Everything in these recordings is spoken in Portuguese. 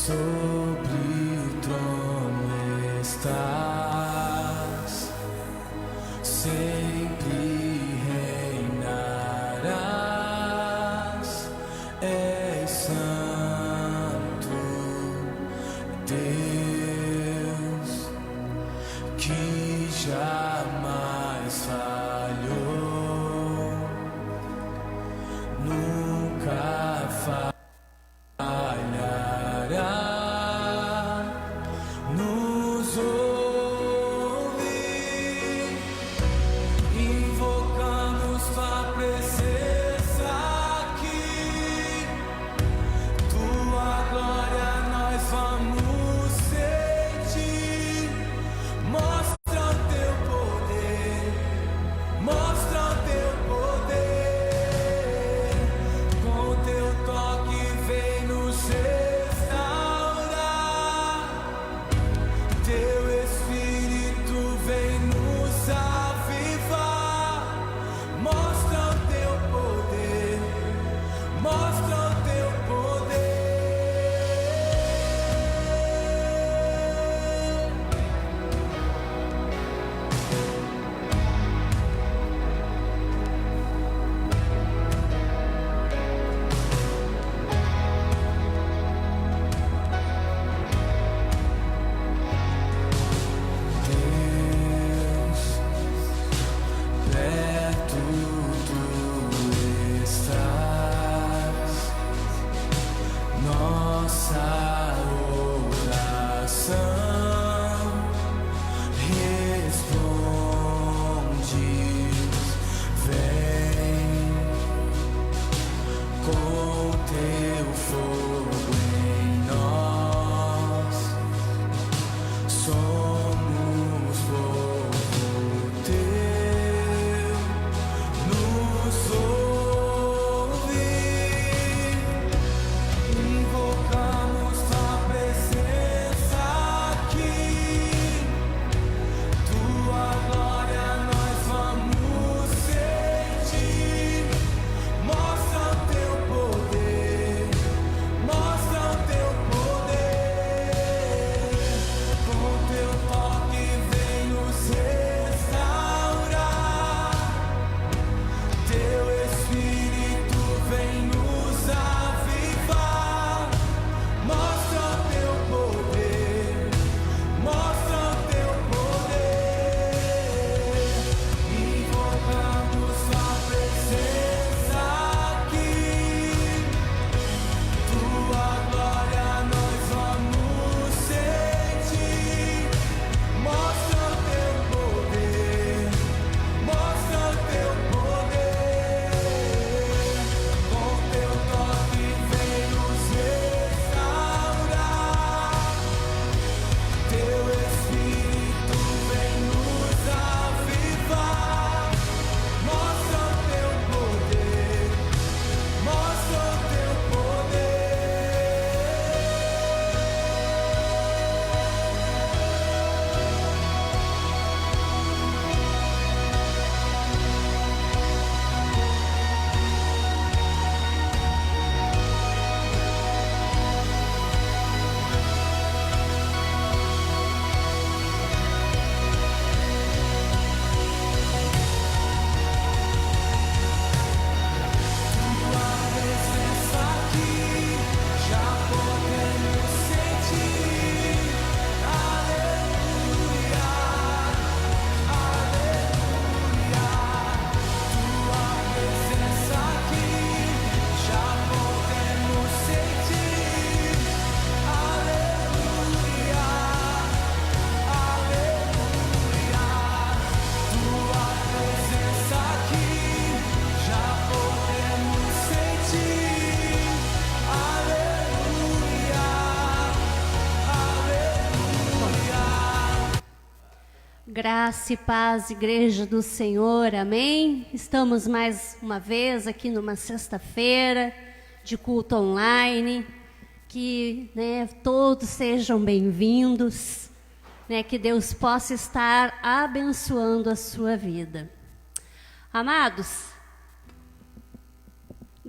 sobre o trono estás, sempre reinarás, és santo Deus, que jamais falhou, nunca falhará. Nos ouve, invocamos tua presença aqui, tua glória nós vamos sentir. Mostra o teu poder, mostra o teu poder, com o teu toque vem nos restaurar, teu Espírito vem nos avivar. Mostra o teu poder, mostra o teu poder. Deus, perto tu estás, nossa oração respondes, vem com teu fogo em nós. Somos povo teu, nos ouve, invocamos tua presença aqui, tua glória nós vamos sentir. Mostra o teu poder, mostra o teu poder, com teu toque vem nos restaurar, teu Espírito vem nos avivar. Mostra o teu poder, mostra o teu poder, invocamos tua presença aqui, tua glória nós vamos sentir. Mostra o teu poder, mostra o teu poder, com teu toque vem nos restaurar, teu Espírito vem nos avivar. Mostra o teu poder, mostra o teu poder. Tua presença aqui já podemos sentir. Aleluia, aleluia. Tua presença aqui já podemos sentir. Aleluia, aleluia. Tua presença aqui já podemos sentir. Aleluia, aleluia. Graça e paz, Igreja do Senhor, amém? Estamos mais uma vez aqui numa sexta-feira de culto online, que todos sejam bem-vindos, que Deus possa estar abençoando a sua vida. Amados,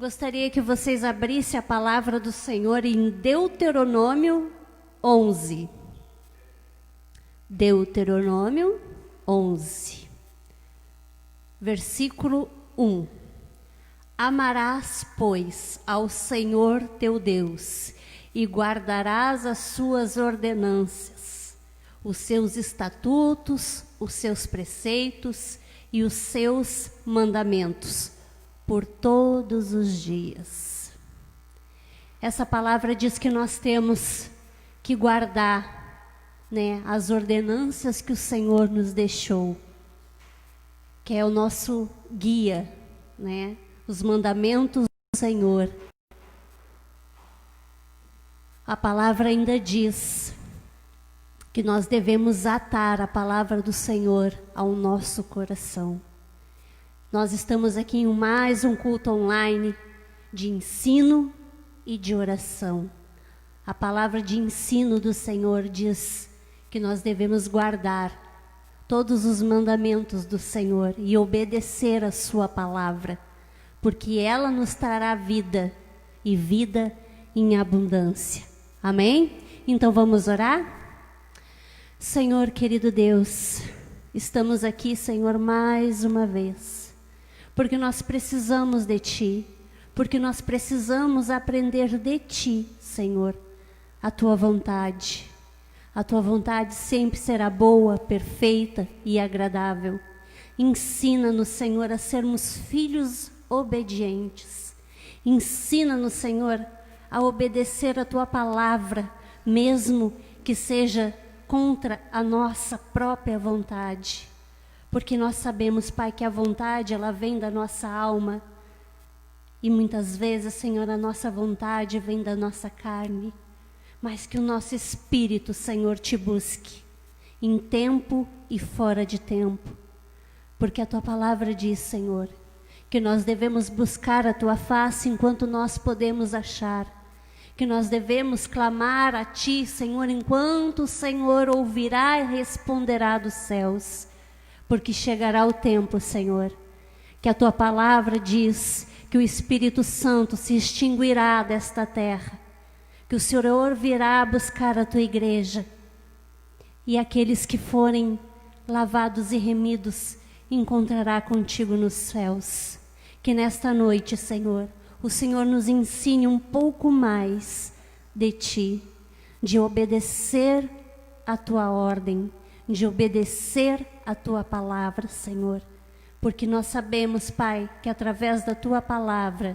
Gostaria que vocês abrissem a palavra do Senhor em Deuteronômio 11. Deuteronômio 11, versículo 1. Amarás, pois, ao Senhor teu Deus, e guardarás as suas ordenanças, os seus estatutos, os seus preceitos e os seus mandamentos, por todos os dias. Essa palavra diz que nós temos que guardar, né, as ordenanças que o Senhor nos deixou, que é o nosso guia, né, os mandamentos do Senhor. A palavra ainda diz que nós devemos atar a palavra do Senhor ao nosso coração. Nós estamos aqui em mais um culto online de ensino e de oração. A palavra de ensino do Senhor diz que nós devemos guardar todos os mandamentos do Senhor e obedecer a sua palavra, porque ela nos trará vida e vida em abundância. Amém? Então vamos orar? Senhor, querido Deus, estamos aqui, Senhor, mais uma vez, porque nós precisamos de Ti, porque nós precisamos aprender de Ti, Senhor, a Tua vontade. A Tua vontade sempre será boa, perfeita e agradável. Ensina-nos, Senhor, a sermos filhos obedientes. Ensina-nos, Senhor, a obedecer a Tua palavra, mesmo que seja contra a nossa própria vontade. Porque nós sabemos, Pai, que a vontade, ela vem da nossa alma. E muitas vezes, Senhor, a nossa vontade vem da nossa carne. Mas que o nosso espírito, Senhor, Te busque, em tempo e fora de tempo. Porque a Tua palavra diz, Senhor, que nós devemos buscar a Tua face enquanto nós podemos achar. Que nós devemos clamar a Ti, Senhor, enquanto o Senhor ouvirá e responderá dos céus. Porque chegará o tempo, Senhor, que a Tua palavra diz que o Espírito Santo se extinguirá desta terra, que o Senhor virá buscar a Tua igreja, e aqueles que forem lavados e remidos encontrará contigo nos céus. Que nesta noite, Senhor, o Senhor nos ensine um pouco mais de Ti, de obedecer a Tua ordem, de obedecer a Tua palavra, Senhor. Porque nós sabemos, Pai, que através da Tua palavra,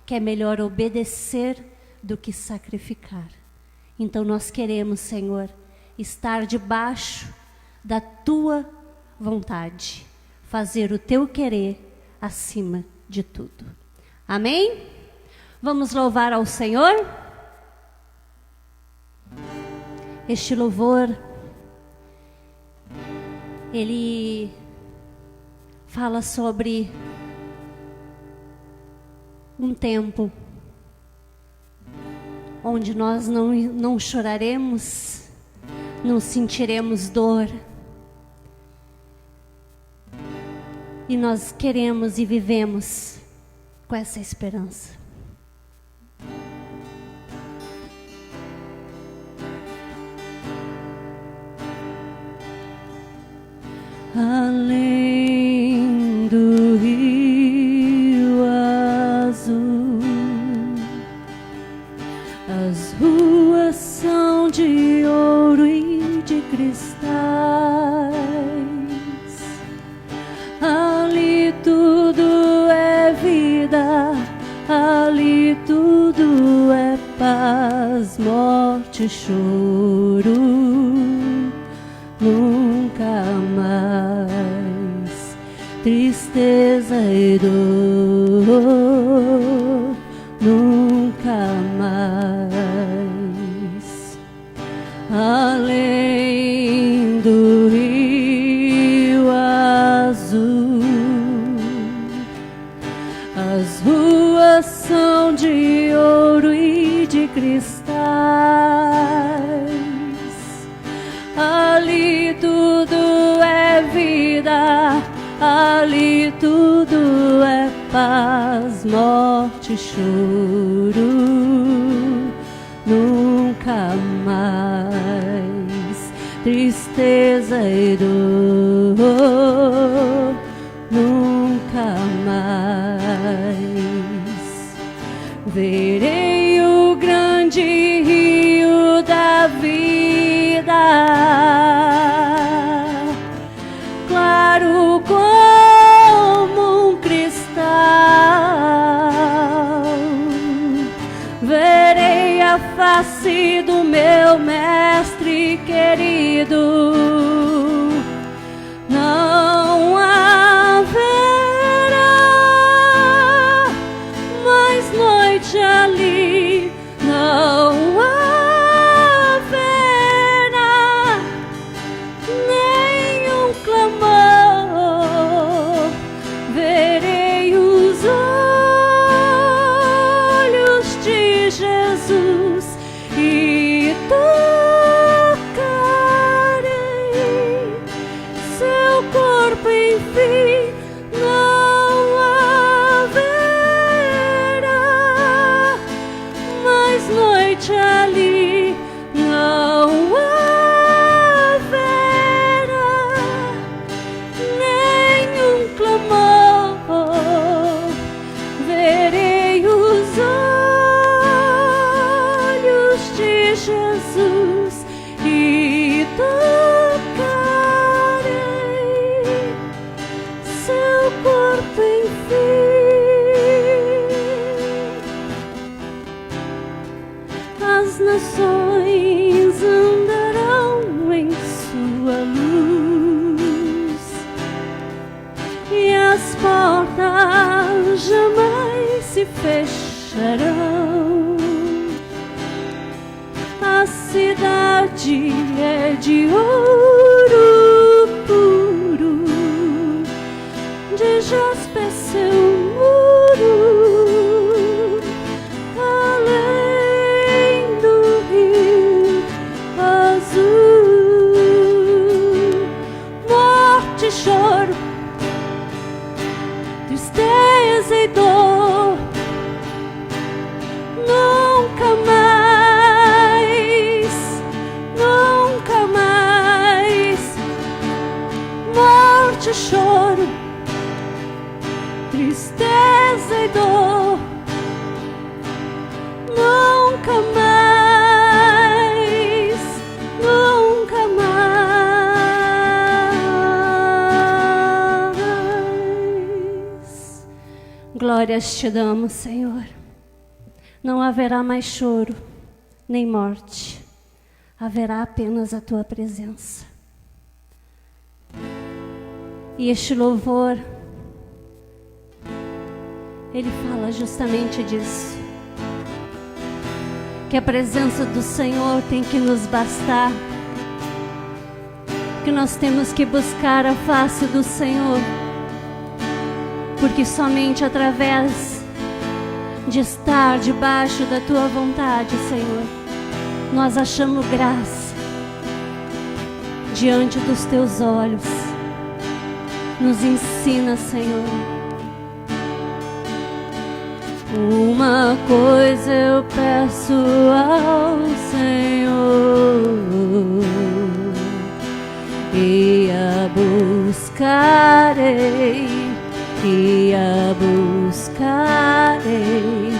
que é melhor obedecer do que sacrificar. Então nós queremos, Senhor, estar debaixo da Tua vontade, fazer o Teu querer acima de tudo. Amém? Vamos louvar ao Senhor? Este louvor, ele fala sobre um tempo onde nós não choraremos, não sentiremos dor. E nós queremos e vivemos com essa esperança. Além do rio azul, as ruas são de ouro e de cristais. Ali tudo é vida, ali tudo é paz, morte, choro, nunca mais tristeza e dor, nunca mais. Além do rio azul, as ruas são de ouro e de cristais. Ali tudo é vida, ali tudo é paz, morte, choro, nunca mais. Tristeza e dor, nunca mais. Verei o grande rio da vida, claro como um cristal. Verei a face do meu mestre querido. Não haverá mais noite ali, não haverá nenhum clamor. Verei os olhos de Jesus e tocarei seu corpo, enfim. Não haverá mais noite ali, não haverá nenhum clamor. Verei os olhos de Jesus e tocarei seu corpo, enfim. As nações andarão em sua luz e as portas jamais se fecharão. A cidade é de ouro puro, de jaspe seu muro, além do rio azul. Morte, choro, tristeza e dor, nunca mais, nunca mais. Morte, choro, tristeza e dor, nunca mais, nunca mais. Glórias te damos, Senhor. Não haverá mais choro, nem morte. Haverá apenas a tua presença. E este louvor, ele fala justamente disso. Que a presença do Senhor tem que nos bastar. Que nós temos que buscar a face do Senhor. Porque somente através de estar debaixo da tua vontade, Senhor, nós achamos graça diante dos teus olhos. Nos ensina, Senhor. Uma coisa eu peço ao Senhor, e a buscarei, e a buscarei,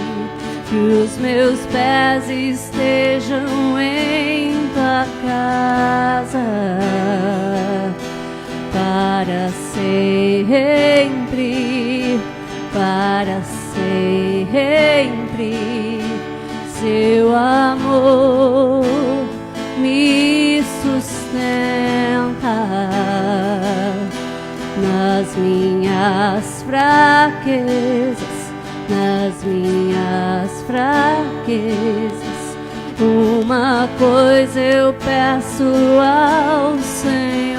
que os meus pés estejam em tua casa para sempre, para sempre. Seu amor me sustenta nas minhas fraquezas, nas minhas fraquezas. Uma coisa eu peço ao Senhor,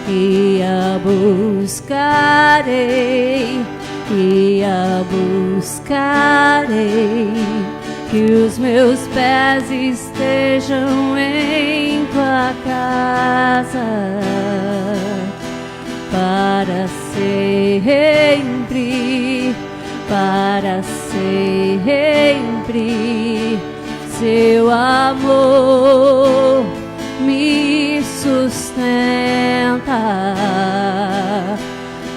e a buscarei, e a buscarei, que os meus pés estejam em tua casa para sempre. sempre, para sempre. Seu amor me sustenta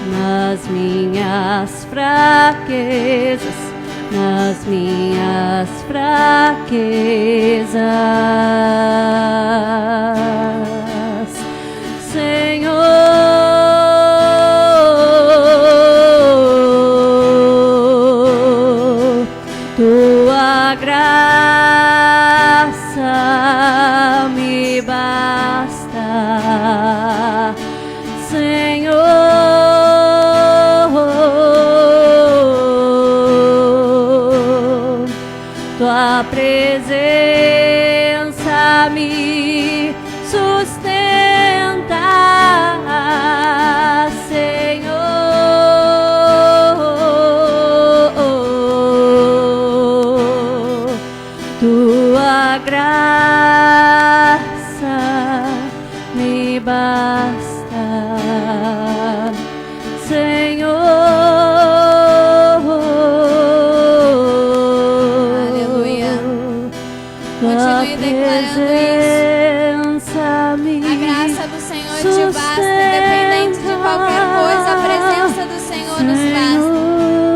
nas minhas fraquezas, nas minhas fraquezas. Senhor, tua graça me basta, Senhor. Tua presença me sustenta, Senhor. Tua graça me basta, Senhor. Aleluia. Continue declarando isso. A graça do Senhor te basta, independente de qualquer coisa, a presença do Senhor nos basta.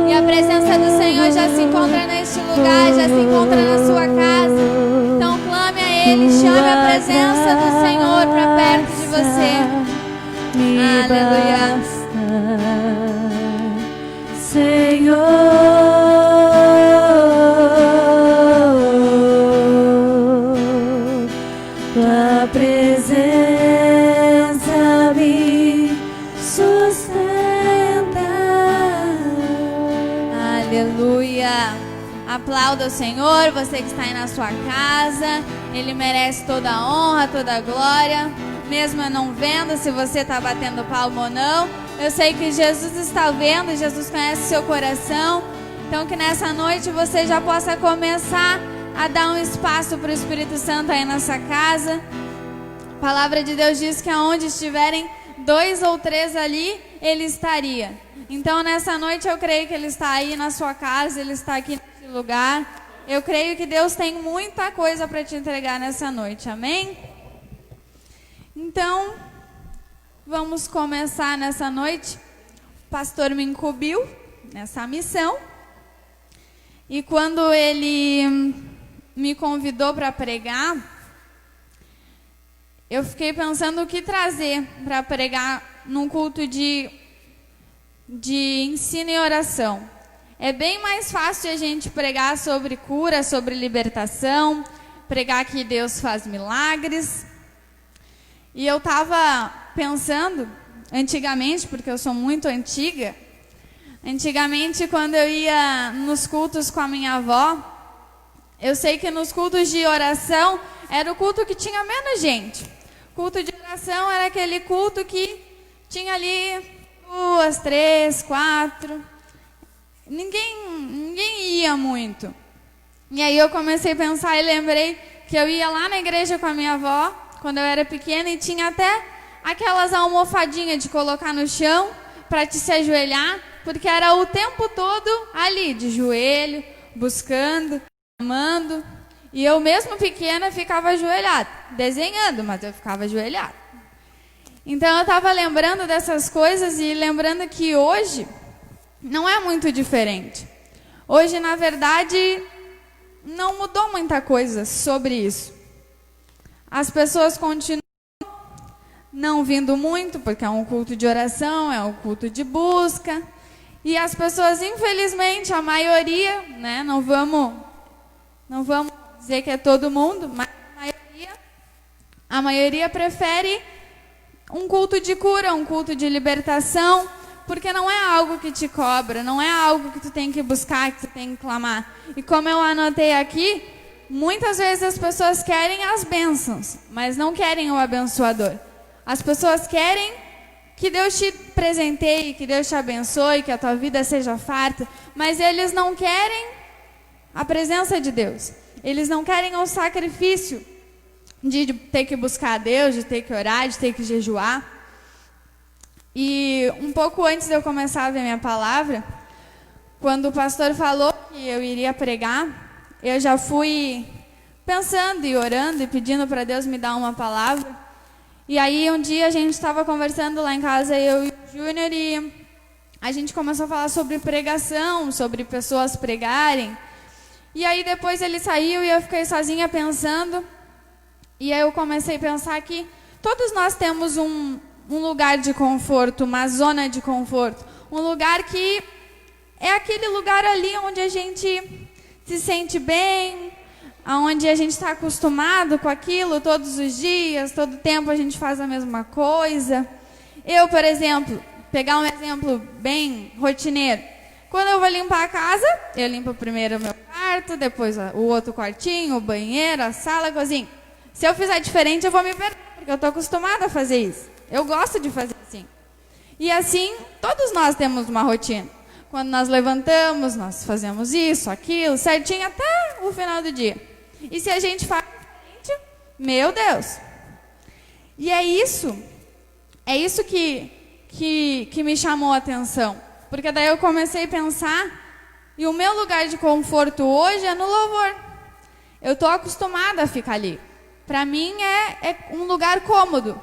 E a presença do Senhor já se encontra neste lugar, já se encontra na sua casa. Então clame a Ele, chame a presença do Senhor para perto de você. Aleluia. Senhor, tua presença me sustenta. Aleluia. Aplauda o Senhor, você que está aí na sua casa. Ele merece toda a honra, toda a glória. Mesmo eu não vendo se você está batendo palma ou não, eu sei que Jesus está vendo, Jesus conhece seu coração. Então que nessa noite você já possa começar a dar um espaço para o Espírito Santo aí nessa casa. A palavra de Deus diz que aonde estiverem 2 ou 3 ali, Ele estaria. Então nessa noite eu creio que Ele está aí na sua casa, Ele está aqui nesse lugar. Eu creio que Deus tem muita coisa para te entregar nessa noite, amém? Então, vamos começar nessa noite. O pastor me incumbiu nessa missão. E quando ele me convidou para pregar, eu fiquei pensando o que trazer para pregar num culto de ensino e oração. É bem mais fácil a gente pregar sobre cura, sobre libertação, pregar que Deus faz milagres. E eu estava pensando, antigamente, porque eu sou muito antiga, antigamente quando eu ia nos cultos com a minha avó, eu sei que nos cultos de oração era o culto que tinha menos gente. Culto de oração era aquele culto que tinha ali 2, 3, 4. Ninguém ia muito. E aí eu comecei a pensar e lembrei que eu ia lá na igreja com a minha avó, quando eu era pequena, e tinha até aquelas almofadinhas de colocar no chão para te se ajoelhar, porque era o tempo todo ali, de joelho, buscando, amando. E eu mesmo pequena ficava ajoelhada, desenhando, mas eu ficava ajoelhada. Então eu estava lembrando dessas coisas e lembrando que hoje não é muito diferente. Hoje, na verdade, não mudou muita coisa sobre isso. As pessoas continuam não vindo muito, porque é um culto de oração, é um culto de busca. E as pessoas, infelizmente, a maioria, né, não vamos dizer que é todo mundo, mas a maioria prefere um culto de cura, um culto de libertação, porque não é algo que te cobra, não é algo que tu tem que buscar, que tu tem que clamar. E como eu anotei aqui, muitas vezes as pessoas querem as bênçãos, mas não querem o abençoador. As pessoas querem que Deus te presenteie, que Deus te abençoe, que a tua vida seja farta, mas eles não querem a presença de Deus. Eles não querem o sacrifício de ter que buscar a Deus, de ter que orar, de ter que jejuar. E um pouco antes de eu começar a ver minha palavra, quando o pastor falou que eu iria pregar, eu já fui pensando e orando e pedindo para Deus me dar uma palavra. E aí um dia a gente estava conversando lá em casa, eu e o Júnior, e a gente começou a falar sobre pregação, sobre pessoas pregarem. E aí depois ele saiu e eu fiquei sozinha pensando. E aí eu comecei a pensar que todos nós temos um lugar de conforto, uma zona de conforto. Um lugar que é aquele lugar ali onde a gente se sente bem, onde a gente está acostumado com aquilo todos os dias, todo tempo a gente faz a mesma coisa. Eu, por exemplo, pegar um exemplo bem rotineiro. Quando eu vou limpar a casa, eu limpo primeiro o meu quarto, depois o outro quartinho, o banheiro, a sala, a cozinha. Se eu fizer diferente, eu vou me perder, porque eu estou acostumada a fazer isso. Eu gosto de fazer assim. E assim, todos nós temos uma rotina. Quando nós levantamos, nós fazemos isso, aquilo, certinho até o final do dia. E se a gente faz diferente, meu Deus. E é isso que me chamou a atenção. Porque daí eu comecei a pensar, e o meu lugar de conforto hoje é no louvor. Eu estou acostumada a ficar ali. Para mim é um lugar cômodo.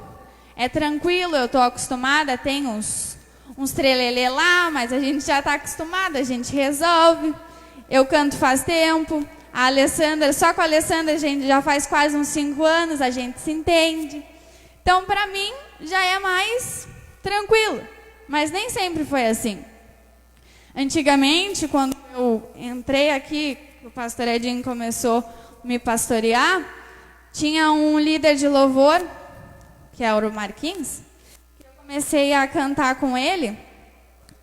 É tranquilo, eu estou acostumada, tem uns trelelê lá, mas a gente já está acostumada, a gente resolve. Eu canto faz tempo. A Alessandra, só com a Alessandra a gente já faz quase uns 5 anos, a gente se entende. Então, para mim, já é mais tranquilo. Mas nem sempre foi assim. Antigamente, quando eu entrei aqui, o pastor Edinho começou a me pastorear, tinha um líder de louvor, que é o Marquinhos, que eu comecei a cantar com ele.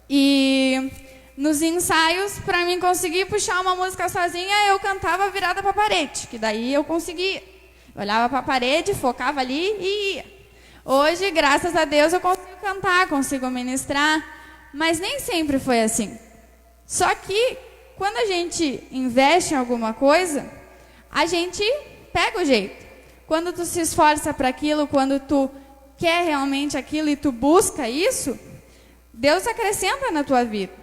E nos ensaios, para mim conseguir puxar uma música sozinha, eu cantava virada para a parede, que daí eu conseguia. Eu olhava para a parede, focava ali e ia. Hoje, graças a Deus, eu consigo cantar, consigo ministrar, mas nem sempre foi assim. Só que, quando a gente investe em alguma coisa, a gente pega o jeito. Quando tu se esforça para aquilo, quando tu quer realmente aquilo e tu busca isso, Deus acrescenta na tua vida.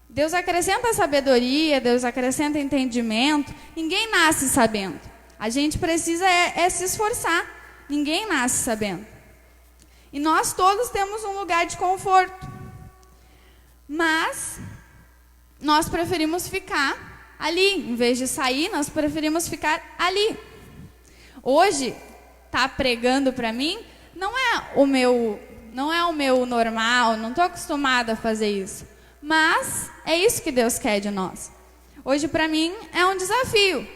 Deus acrescenta sabedoria, Deus acrescenta entendimento. Ninguém nasce sabendo. A gente precisa se esforçar. Ninguém nasce sabendo. E nós todos temos um lugar de conforto. Mas nós preferimos ficar ali. Em vez de sair, nós preferimos ficar ali. Hoje, tá pregando para mim, não é o meu normal, não estou acostumada a fazer isso. Mas é isso que Deus quer de nós. Hoje, para mim, é um desafio.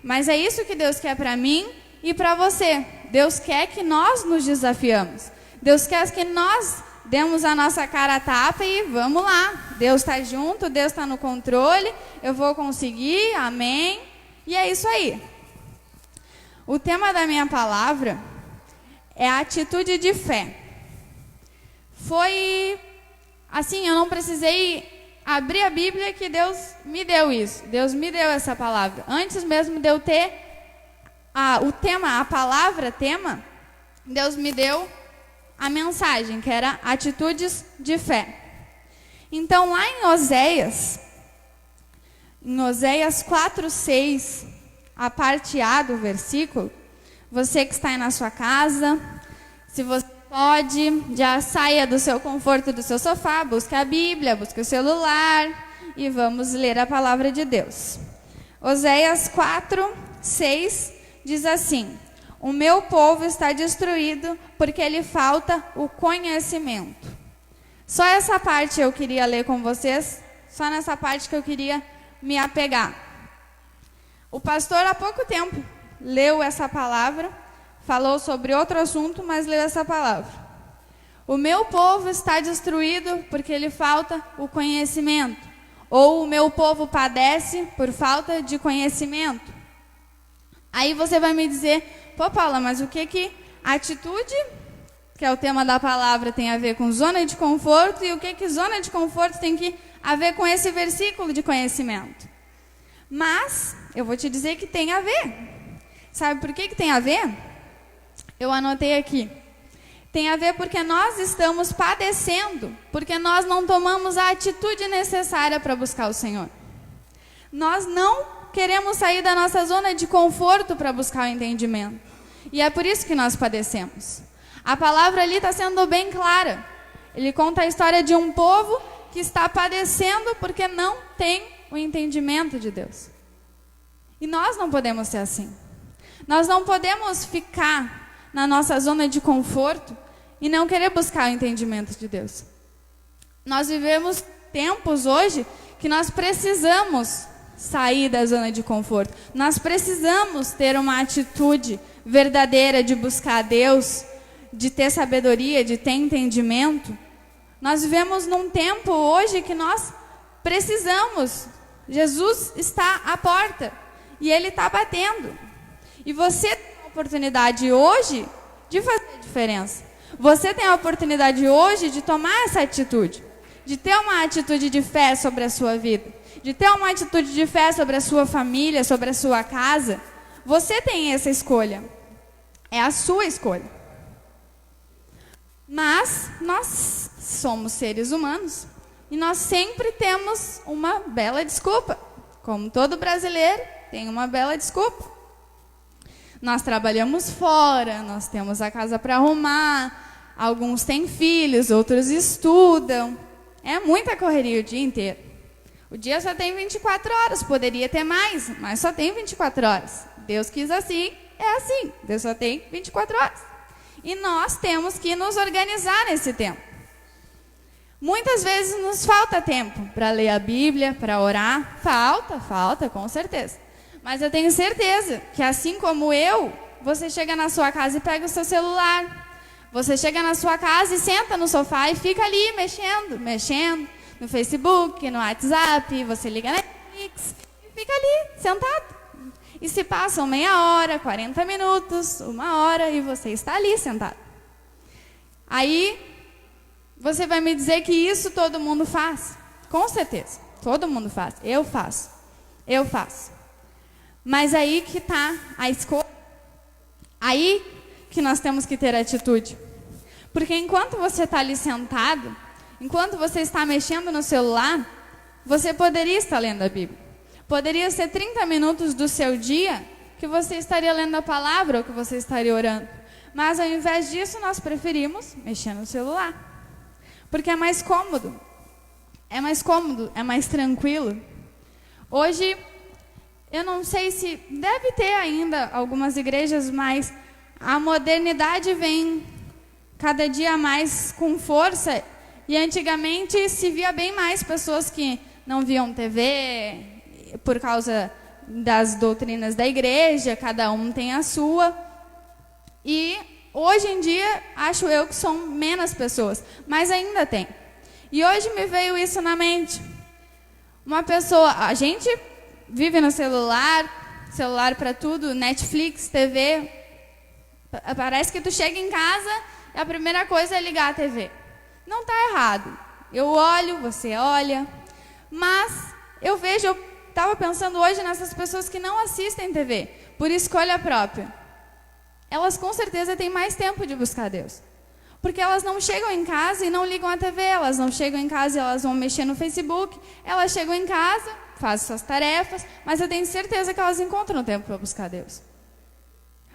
Mas é isso que Deus quer para mim e para você. Deus quer que nós nos desafiamos. Deus quer que nós demos a nossa cara a tapa e vamos lá. Deus está junto, Deus está no controle, eu vou conseguir, amém. E é isso aí. O tema da minha palavra é a atitude de fé. Foi assim, eu não precisei abrir a Bíblia que Deus me deu isso. Deus me deu essa palavra. Antes mesmo de eu ter o tema, a palavra tema, Deus me deu a mensagem, que era atitudes de fé. Então, lá em Oséias 4:6, a parte A do versículo, você que está aí na sua casa, se você pode, já saia do seu conforto do seu sofá, busque a Bíblia, busque o celular e vamos ler a palavra de Deus. Oséias 4:6 diz assim: o meu povo está destruído porque lhe falta o conhecimento. Só essa parte eu queria ler com vocês, só nessa parte que eu queria me apegar. O pastor há pouco tempo leu essa palavra, falou sobre outro assunto, mas leu essa palavra. O meu povo está destruído porque lhe falta o conhecimento. Ou o meu povo padece por falta de conhecimento. Aí você vai me dizer, pô Paula, mas o que atitude, que é o tema da palavra, tem a ver com zona de conforto, e o que zona de conforto tem a ver com esse versículo de conhecimento? Mas eu vou te dizer que tem a ver. Sabe por que tem a ver? Eu anotei aqui. Tem a ver porque nós estamos padecendo, porque nós não tomamos a atitude necessária para buscar o Senhor. Nós não queremos sair da nossa zona de conforto para buscar o entendimento. E é por isso que nós padecemos. A palavra ali está sendo bem clara. Ele conta a história de um povo que está padecendo porque não tem o entendimento de Deus. E nós não podemos ser assim. Nós não podemos ficar na nossa zona de conforto e não querer buscar o entendimento de Deus. Nós vivemos tempos hoje que nós precisamos sair da zona de conforto. Nós precisamos ter uma atitude verdadeira de buscar a Deus, de ter sabedoria, de ter entendimento. Nós vivemos num tempo hoje que nós precisamos. Jesus está à porta e Ele está batendo. E você tem a oportunidade hoje de fazer a diferença. Você tem a oportunidade hoje de tomar essa atitude, de ter uma atitude de fé sobre a sua vida, de ter uma atitude de fé sobre a sua família, sobre a sua casa. Você tem essa escolha. É a sua escolha. Mas nós somos seres humanos e nós sempre temos uma bela desculpa. Como todo brasileiro tem uma bela desculpa. Nós trabalhamos fora, nós temos a casa para arrumar, alguns têm filhos, outros estudam. É muita correria o dia inteiro. O dia só tem 24 horas, poderia ter mais, mas só tem 24 horas. Deus quis assim, é assim. Deus só tem 24 horas. E nós temos que nos organizar nesse tempo. Muitas vezes nos falta tempo para ler a Bíblia, para orar. Falta, com certeza. Mas eu tenho certeza que assim como eu, você chega na sua casa e pega o seu celular. Você chega na sua casa e senta no sofá e fica ali mexendo no Facebook, no WhatsApp, você liga na Netflix e fica ali, sentado. E se passam meia hora, 40 minutos, 1 hora e você está ali sentado. Aí você vai me dizer que isso todo mundo faz? Com certeza, todo mundo faz. Eu faço. Mas aí que está a escolha. Aí que nós temos que ter atitude. Porque enquanto você está ali sentado, enquanto você está mexendo no celular, você poderia estar lendo a Bíblia. Poderia ser 30 minutos do seu dia que você estaria lendo a palavra ou que você estaria orando. Mas ao invés disso, nós preferimos mexer no celular. Porque é mais cômodo. É mais tranquilo. Hoje, eu não sei se deve ter ainda algumas igrejas, mas a modernidade vem cada dia mais com força. E antigamente se via bem mais pessoas que não viam TV por causa das doutrinas da igreja, cada um tem a sua. E hoje em dia, acho eu que são menos pessoas, mas ainda tem. E hoje me veio isso na mente. Uma pessoa, a gente vive no celular para tudo, Netflix, TV. Parece que tu chega em casa e a primeira coisa é ligar a TV. Não está errado. Eu olho, você olha. Mas eu estava pensando hoje nessas pessoas que não assistem TV, por escolha própria. Elas com certeza têm mais tempo de buscar Deus. Porque elas não chegam em casa e não ligam a TV, elas não chegam em casa e elas vão mexer no Facebook, elas chegam em casa, fazem suas tarefas, mas eu tenho certeza que elas encontram tempo para buscar Deus.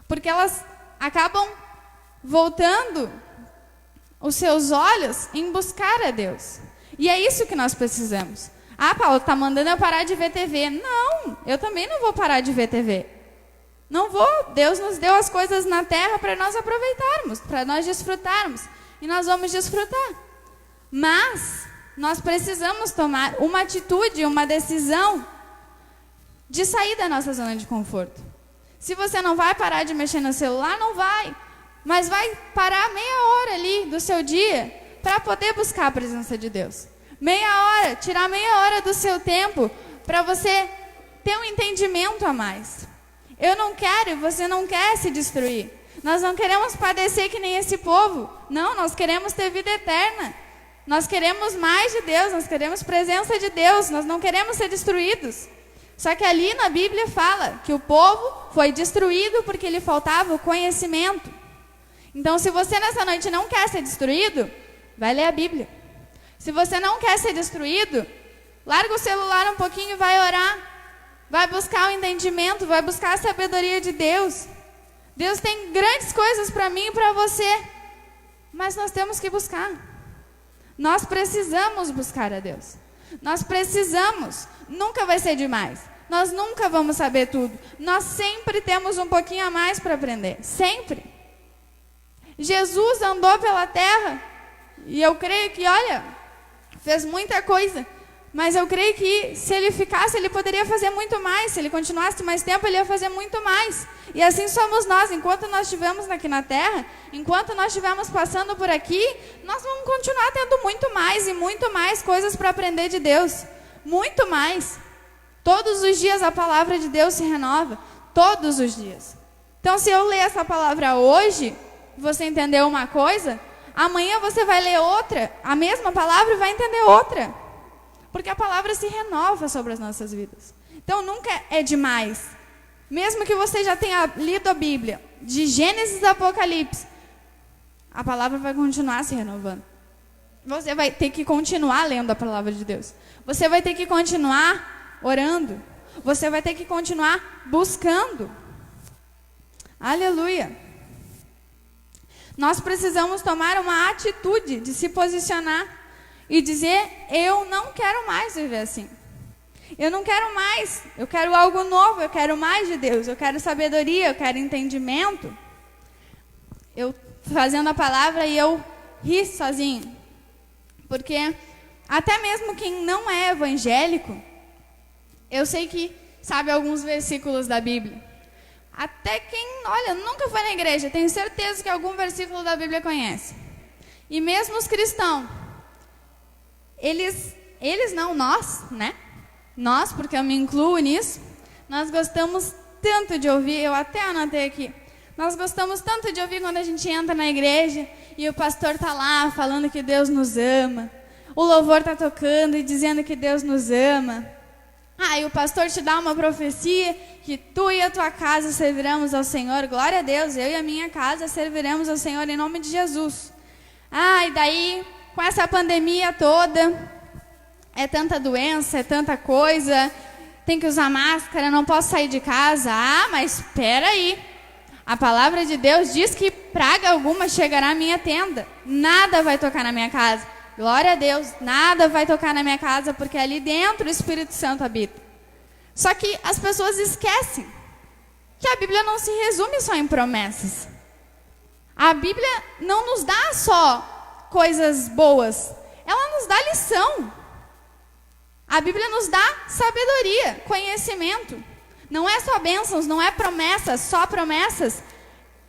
Porque elas acabam voltando os seus olhos em buscar a Deus. E é isso que nós precisamos. Ah, Paulo, está mandando eu parar de ver TV. Não, eu também não vou parar de ver TV. Não vou. Deus nos deu as coisas na terra para nós aproveitarmos, para nós desfrutarmos. E nós vamos desfrutar. Mas nós precisamos tomar uma atitude, uma decisão de sair da nossa zona de conforto. Se você não vai parar de mexer no celular, não vai. Mas vai parar meia hora ali do seu dia para poder buscar a presença de Deus. Tirar meia hora do seu tempo para você ter um entendimento a mais. Eu não quero e você não quer se destruir. Nós não queremos padecer que nem esse povo. Não, nós queremos ter vida eterna. Nós queremos mais de Deus, nós queremos presença de Deus, nós não queremos ser destruídos. Só que ali na Bíblia fala que o povo foi destruído porque lhe faltava o conhecimento. Então, se você nessa noite não quer ser destruído, vai ler a Bíblia. Se você não quer ser destruído, larga o celular um pouquinho e vai orar. Vai buscar o entendimento, vai buscar a sabedoria de Deus. Deus tem grandes coisas para mim e para você, mas nós temos que buscar. Nós precisamos buscar a Deus. Nós precisamos. Nunca vai ser demais. Nós nunca vamos saber tudo. Nós sempre temos um pouquinho a mais para aprender. Sempre. Jesus andou pela terra e eu creio que, olha, fez muita coisa. Mas eu creio que se ele ficasse, ele poderia fazer muito mais. Se ele continuasse mais tempo, ele ia fazer muito mais. E assim somos nós. Enquanto nós estivermos aqui na terra, enquanto nós estivermos passando por aqui, nós vamos continuar tendo muito mais e muito mais coisas para aprender de Deus. Muito mais. Todos os dias a palavra de Deus se renova. Todos os dias. Então, se eu ler essa palavra hoje, você entendeu uma coisa, amanhã você vai ler outra, a mesma palavra, e vai entender outra. Porque a palavra se renova sobre as nossas vidas. Então, nunca é demais. Mesmo que você já tenha lido a Bíblia, de Gênesis a Apocalipse, a palavra vai continuar se renovando. Você vai ter que continuar lendo a palavra de Deus. Você vai ter que continuar orando. Você vai ter que continuar buscando. Aleluia. Nós precisamos tomar uma atitude de se posicionar e dizer: eu não quero mais viver assim. Eu não quero mais. Eu quero algo novo. Eu quero mais de Deus. Eu quero sabedoria. Eu quero entendimento. Eu fazendo a palavra e eu ri sozinho. Porque até mesmo quem não é evangélico, eu sei que sabe alguns versículos da Bíblia. Até quem, olha, nunca foi na igreja, tenho certeza que algum versículo da Bíblia conhece. E mesmo os cristãos, eles não, nós, né? Nós, porque eu me incluo nisso, nós gostamos tanto de ouvir, eu até anotei aqui, nós gostamos tanto de ouvir quando a gente entra na igreja e o pastor está lá falando que Deus nos ama, o louvor está tocando e dizendo que Deus nos ama. E o pastor te dá uma profecia que tu e a tua casa serviremos ao Senhor. Glória a Deus, eu e a minha casa serviremos ao Senhor em nome de Jesus. E daí, com essa pandemia toda, é tanta doença, é tanta coisa, tem que usar máscara, não posso sair de casa. Mas espera aí. A palavra de Deus diz que praga alguma chegará à minha tenda. Nada vai tocar na minha casa. Glória a Deus, nada vai tocar na minha casa, porque ali dentro o Espírito Santo habita. Só que as pessoas esquecem que a Bíblia não se resume só em promessas. A Bíblia não nos dá só coisas boas, ela nos dá lição. A Bíblia nos dá sabedoria, conhecimento. Não é só bênçãos, não é promessas, só promessas.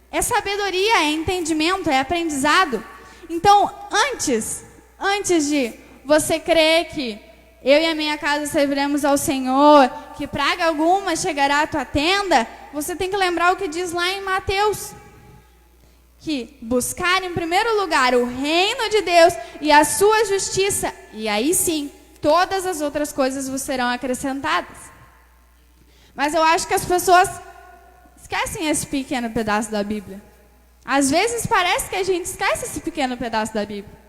É sabedoria, é entendimento, é aprendizado. Então, antes de você crer que eu e a minha casa serviremos ao Senhor, que praga alguma chegará à tua tenda, você tem que lembrar o que diz lá em Mateus. Que buscar em primeiro lugar o reino de Deus e a sua justiça, e aí sim, todas as outras coisas vos serão acrescentadas. Mas eu acho que as pessoas esquecem esse pequeno pedaço da Bíblia. Às vezes parece que a gente esquece esse pequeno pedaço da Bíblia.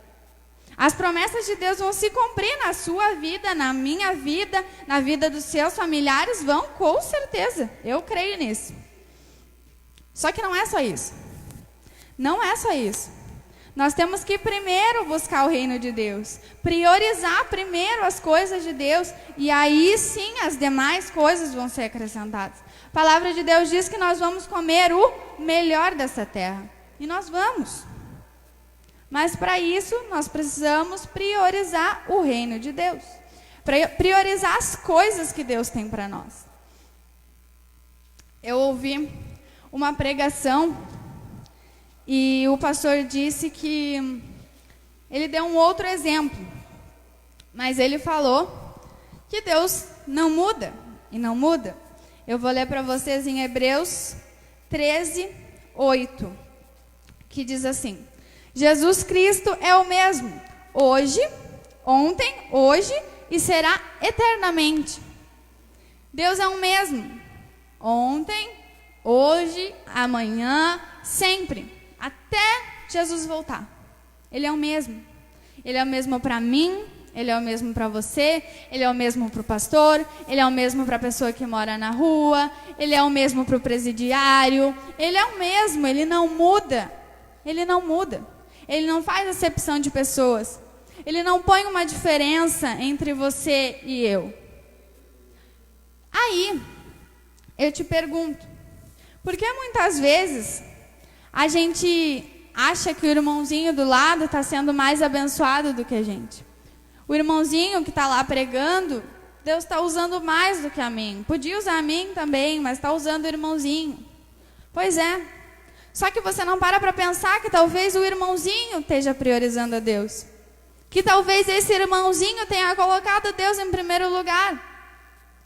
As promessas de Deus vão se cumprir na sua vida, na minha vida, na vida dos seus familiares, vão, com certeza. Eu creio nisso. Só que não é só isso. Não é só isso. Nós temos que primeiro buscar o reino de Deus, priorizar primeiro as coisas de Deus, e aí sim as demais coisas vão ser acrescentadas. A palavra de Deus diz que nós vamos comer o melhor dessa terra, e nós vamos. Mas para isso nós precisamos priorizar o reino de Deus, priorizar as coisas que Deus tem para nós. Eu ouvi uma pregação e o pastor disse que ele deu um outro exemplo, mas ele falou que Deus não muda e não muda. Eu vou ler para vocês em Hebreus 13:8, que diz assim: Jesus Cristo é o mesmo, hoje, ontem, hoje e será eternamente. Deus é o mesmo, ontem, hoje, amanhã, sempre. até Jesus voltar. Ele é o mesmo. Ele é o mesmo para mim, ele é o mesmo para você, ele é o mesmo para o pastor, ele é o mesmo para a pessoa que mora na rua, ele é o mesmo para o presidiário, ele é o mesmo, ele não muda. Ele não muda. Ele não faz acepção de pessoas. Ele não põe uma diferença entre você e eu. Aí, eu te pergunto, por que muitas vezes a gente acha que o irmãozinho do lado está sendo mais abençoado do que a gente? O irmãozinho que está lá pregando, Deus está usando mais do que a mim. Podia usar a mim também, mas está usando o irmãozinho. Pois é. Só que você não para pensar que talvez o irmãozinho esteja priorizando a Deus. Que talvez esse irmãozinho tenha colocado Deus em primeiro lugar.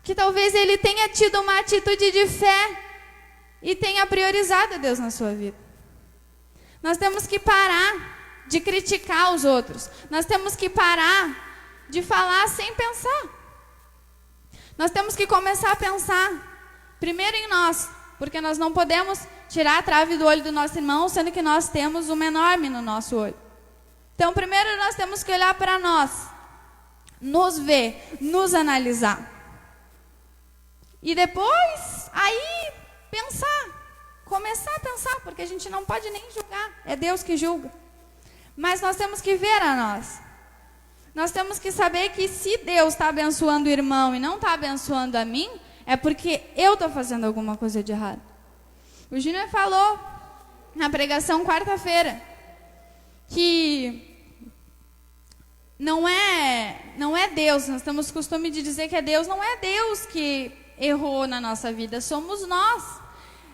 Que talvez ele tenha tido uma atitude de fé e tenha priorizado a Deus na sua vida. Nós temos que parar de criticar os outros. Nós temos que parar de falar sem pensar. Nós temos que começar a pensar primeiro em nós, porque nós não podemos tirar a trave do olho do nosso irmão, sendo que nós temos uma enorme no nosso olho. Então, primeiro nós temos que olhar para nós, nos ver, nos analisar. E depois, aí, pensar, começar a pensar, porque a gente não pode nem julgar, é Deus que julga. Mas nós temos que ver a nós. Nós temos que saber que se Deus está abençoando o irmão e não está abençoando a mim, é porque eu estou fazendo alguma coisa de errado. O Júnior falou na pregação quarta-feira que não é Deus, nós temos costume de dizer que é Deus, não é Deus que errou na nossa vida, somos nós.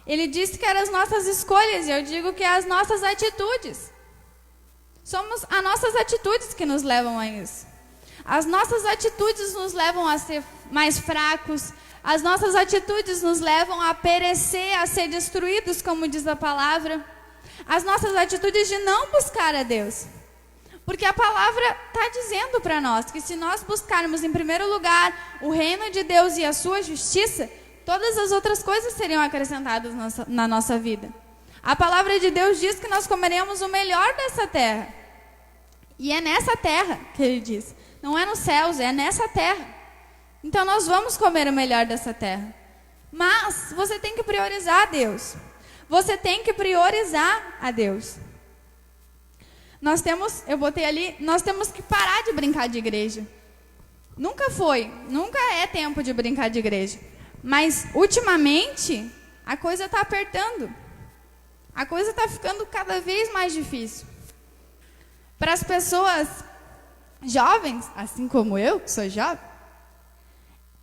Ele disse que eram as nossas escolhas, e eu digo que é as nossas atitudes. Somos as nossas atitudes que nos levam a isso. As nossas atitudes nos levam a ser mais fracos, as nossas atitudes nos levam a perecer, a ser destruídos, como diz a palavra. As nossas atitudes de não buscar a Deus. Porque a palavra está dizendo para nós que se nós buscarmos em primeiro lugar o reino de Deus e a sua justiça, todas as outras coisas seriam acrescentadas na nossa vida. A palavra de Deus diz que nós comeremos o melhor dessa terra. E é nessa terra que ele diz. Não é nos céus, é nessa terra. Então nós vamos comer o melhor dessa terra. Mas você tem que priorizar a Deus. Você tem que priorizar a Deus. Nós temos que parar de brincar de igreja. Nunca é tempo de brincar de igreja. Mas ultimamente a coisa está apertando. A coisa está ficando cada vez mais difícil. Para as pessoas jovens, assim como eu, que sou jovem,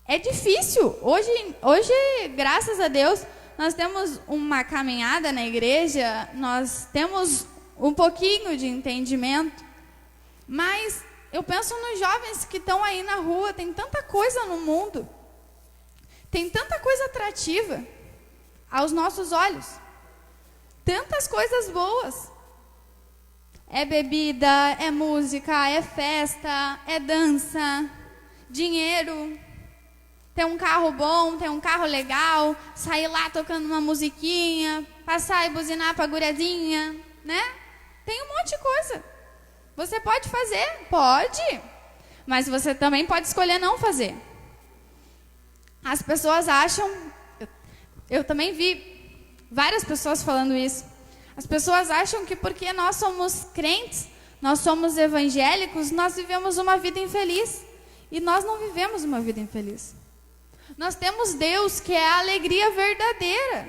é difícil. Hoje, graças a Deus, nós temos uma caminhada na igreja, nós temos um pouquinho de entendimento, mas eu penso nos jovens que estão aí na rua, tem tanta coisa no mundo, tem tanta coisa atrativa aos nossos olhos, tantas coisas boas. É bebida, é música, é festa, é dança, dinheiro, ter um carro bom, ter um carro legal, sair lá tocando uma musiquinha, passar e buzinar pra guriazinha, né? Tem um monte de coisa. Você pode fazer? Pode. Mas você também pode escolher não fazer. As pessoas acham... Eu também vi várias pessoas falando isso. As pessoas acham que porque nós somos crentes, nós somos evangélicos, nós vivemos uma vida infeliz. E nós não vivemos uma vida infeliz. Nós temos Deus, que é a alegria verdadeira.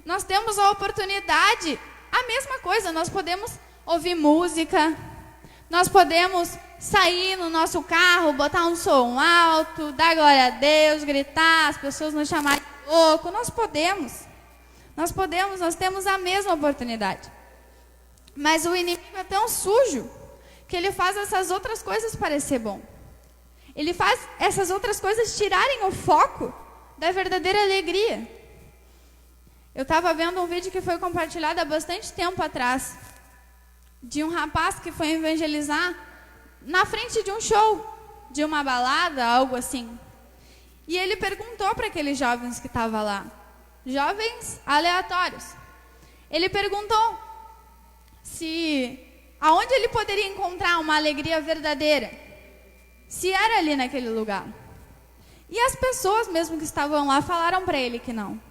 Nós temos a oportunidade, a mesma coisa, nós podemos ouvir música, nós podemos sair no nosso carro, botar um som alto, dar glória a Deus, gritar, as pessoas nos chamarem de louco, nós temos a mesma oportunidade. Mas o inimigo é tão sujo que ele faz essas outras coisas parecer bom. Ele faz essas outras coisas tirarem o foco da verdadeira alegria. Eu estava vendo um vídeo que foi compartilhado há bastante tempo atrás, de um rapaz que foi evangelizar na frente de um show, de uma balada, algo assim. E ele perguntou para aqueles jovens que estavam lá, jovens aleatórios. Ele perguntou: aonde ele poderia encontrar uma alegria verdadeira, se era ali naquele lugar. E as pessoas mesmo que estavam lá falaram para ele que não.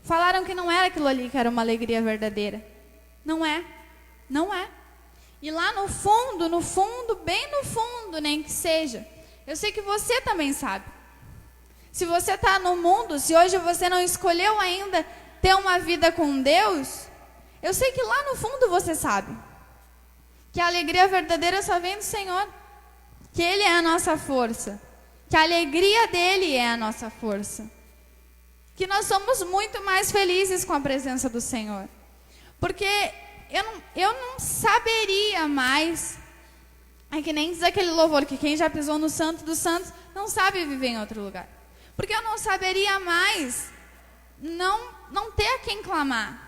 Falaram que não era aquilo ali que era uma alegria verdadeira. Não é. Não é. E lá no fundo, bem no fundo, nem que seja, eu sei que você também sabe. Se você está no mundo, se hoje você não escolheu ainda ter uma vida com Deus, eu sei que lá no fundo você sabe que a alegria verdadeira só vem do Senhor, que Ele é a nossa força, que a alegria dEle é a nossa força, que nós somos muito mais felizes com a presença do Senhor, porque eu não saberia mais, é que nem diz aquele louvor, que quem já pisou no Santo dos Santos não sabe viver em outro lugar, porque eu não saberia mais não ter a quem clamar.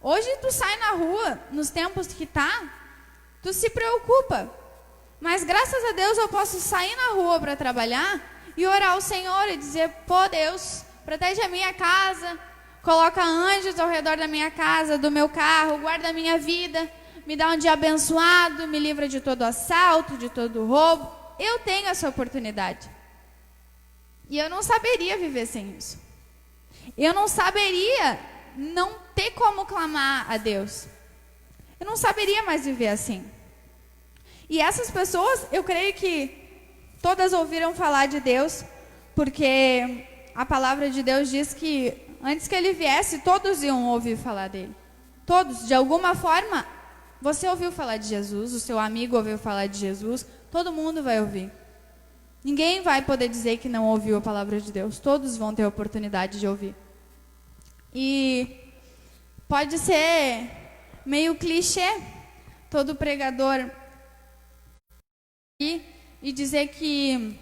Hoje tu sai na rua, nos tempos que tu se preocupa, mas graças a Deus eu posso sair na rua para trabalhar e orar ao Senhor e dizer: pô, Deus, protege a minha casa, coloca anjos ao redor da minha casa, do meu carro, guarda a minha vida, me dá um dia abençoado, me livra de todo assalto, de todo roubo. Eu tenho essa oportunidade. E eu não saberia viver sem isso. Eu não saberia não ter como clamar a Deus. Eu não saberia mais viver assim. E essas pessoas, eu creio que todas ouviram falar de Deus, porque a palavra de Deus diz que antes que Ele viesse, todos iam ouvir falar dele. Todos, de alguma forma, você ouviu falar de Jesus, o seu amigo ouviu falar de Jesus, todo mundo vai ouvir. Ninguém vai poder dizer que não ouviu a palavra de Deus, todos vão ter a oportunidade de ouvir. E pode ser meio clichê, todo pregador e dizer que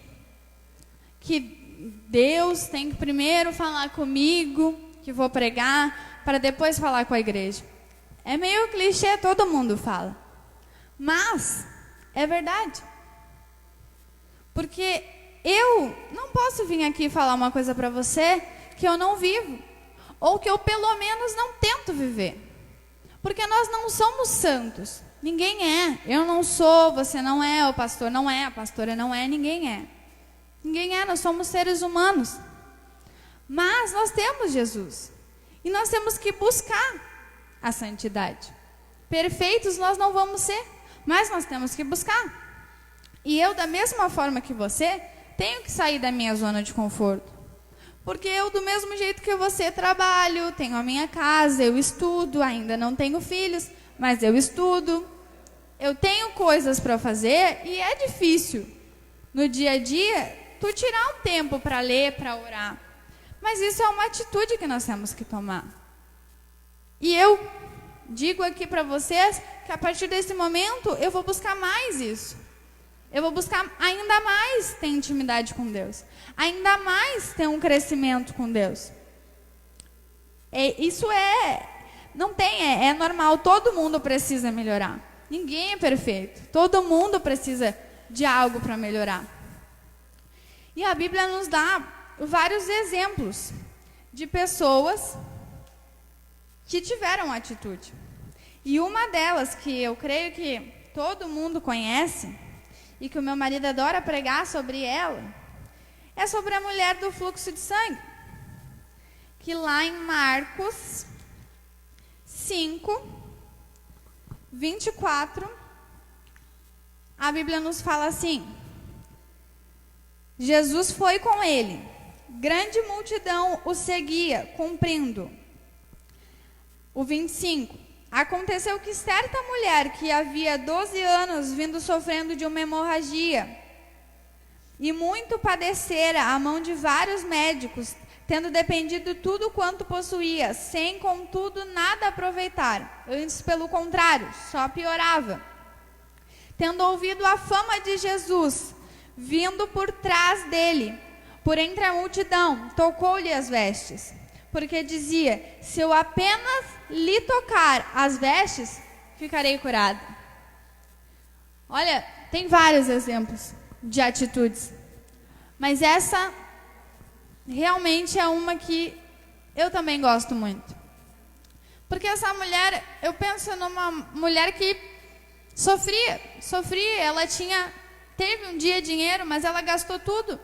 Deus tem que primeiro falar comigo, que vou pregar, para depois falar com a igreja. É meio clichê, todo mundo fala. Mas é verdade. Porque eu não posso vir aqui falar uma coisa para você que eu não vivo, ou que eu pelo menos não tento viver. Porque nós não somos santos. Ninguém é. Eu não sou, você não é, o pastor não é, a pastora não é, ninguém é. Ninguém é, nós somos seres humanos. Mas nós temos Jesus. E nós temos que buscar a santidade. Perfeitos nós não vamos ser, mas nós temos que buscar. E eu, da mesma forma que você, tenho que sair da minha zona de conforto. Porque eu, do mesmo jeito que você, trabalho, tenho a minha casa, eu estudo, ainda não tenho filhos, mas eu estudo. Eu tenho coisas para fazer e é difícil, no dia a dia, tu tirar um tempo para ler, para orar. Mas isso é uma atitude que nós temos que tomar. E eu digo aqui para vocês que a partir desse momento eu vou buscar mais isso. Eu vou buscar ainda mais ter intimidade com Deus. Ainda mais ter um crescimento com Deus. Isso é normal, todo mundo precisa melhorar. Ninguém é perfeito. Todo mundo precisa de algo para melhorar. E a Bíblia nos dá vários exemplos de pessoas que tiveram atitude. E uma delas, que eu creio que todo mundo conhece, e que o meu marido adora pregar sobre ela, é sobre a mulher do fluxo de sangue. Que lá em Marcos 5, 24, a Bíblia nos fala assim: Jesus foi com ele, grande multidão o seguia, cumprindo. O 25. Aconteceu que certa mulher que havia 12 anos vindo sofrendo de uma hemorragia e muito padecera à mão de vários médicos, tendo dependido tudo quanto possuía, sem contudo nada aproveitar, antes pelo contrário, só piorava. Tendo ouvido a fama de Jesus, vindo por trás dele, por entre a multidão, tocou-lhe as vestes, porque dizia: se eu apenas lhe tocar as vestes, ficarei curado. Olha, tem vários exemplos de atitudes, mas essa realmente é uma que eu também gosto muito. Porque essa mulher, eu penso numa mulher que sofria, ela teve um dia dinheiro, mas ela gastou tudo.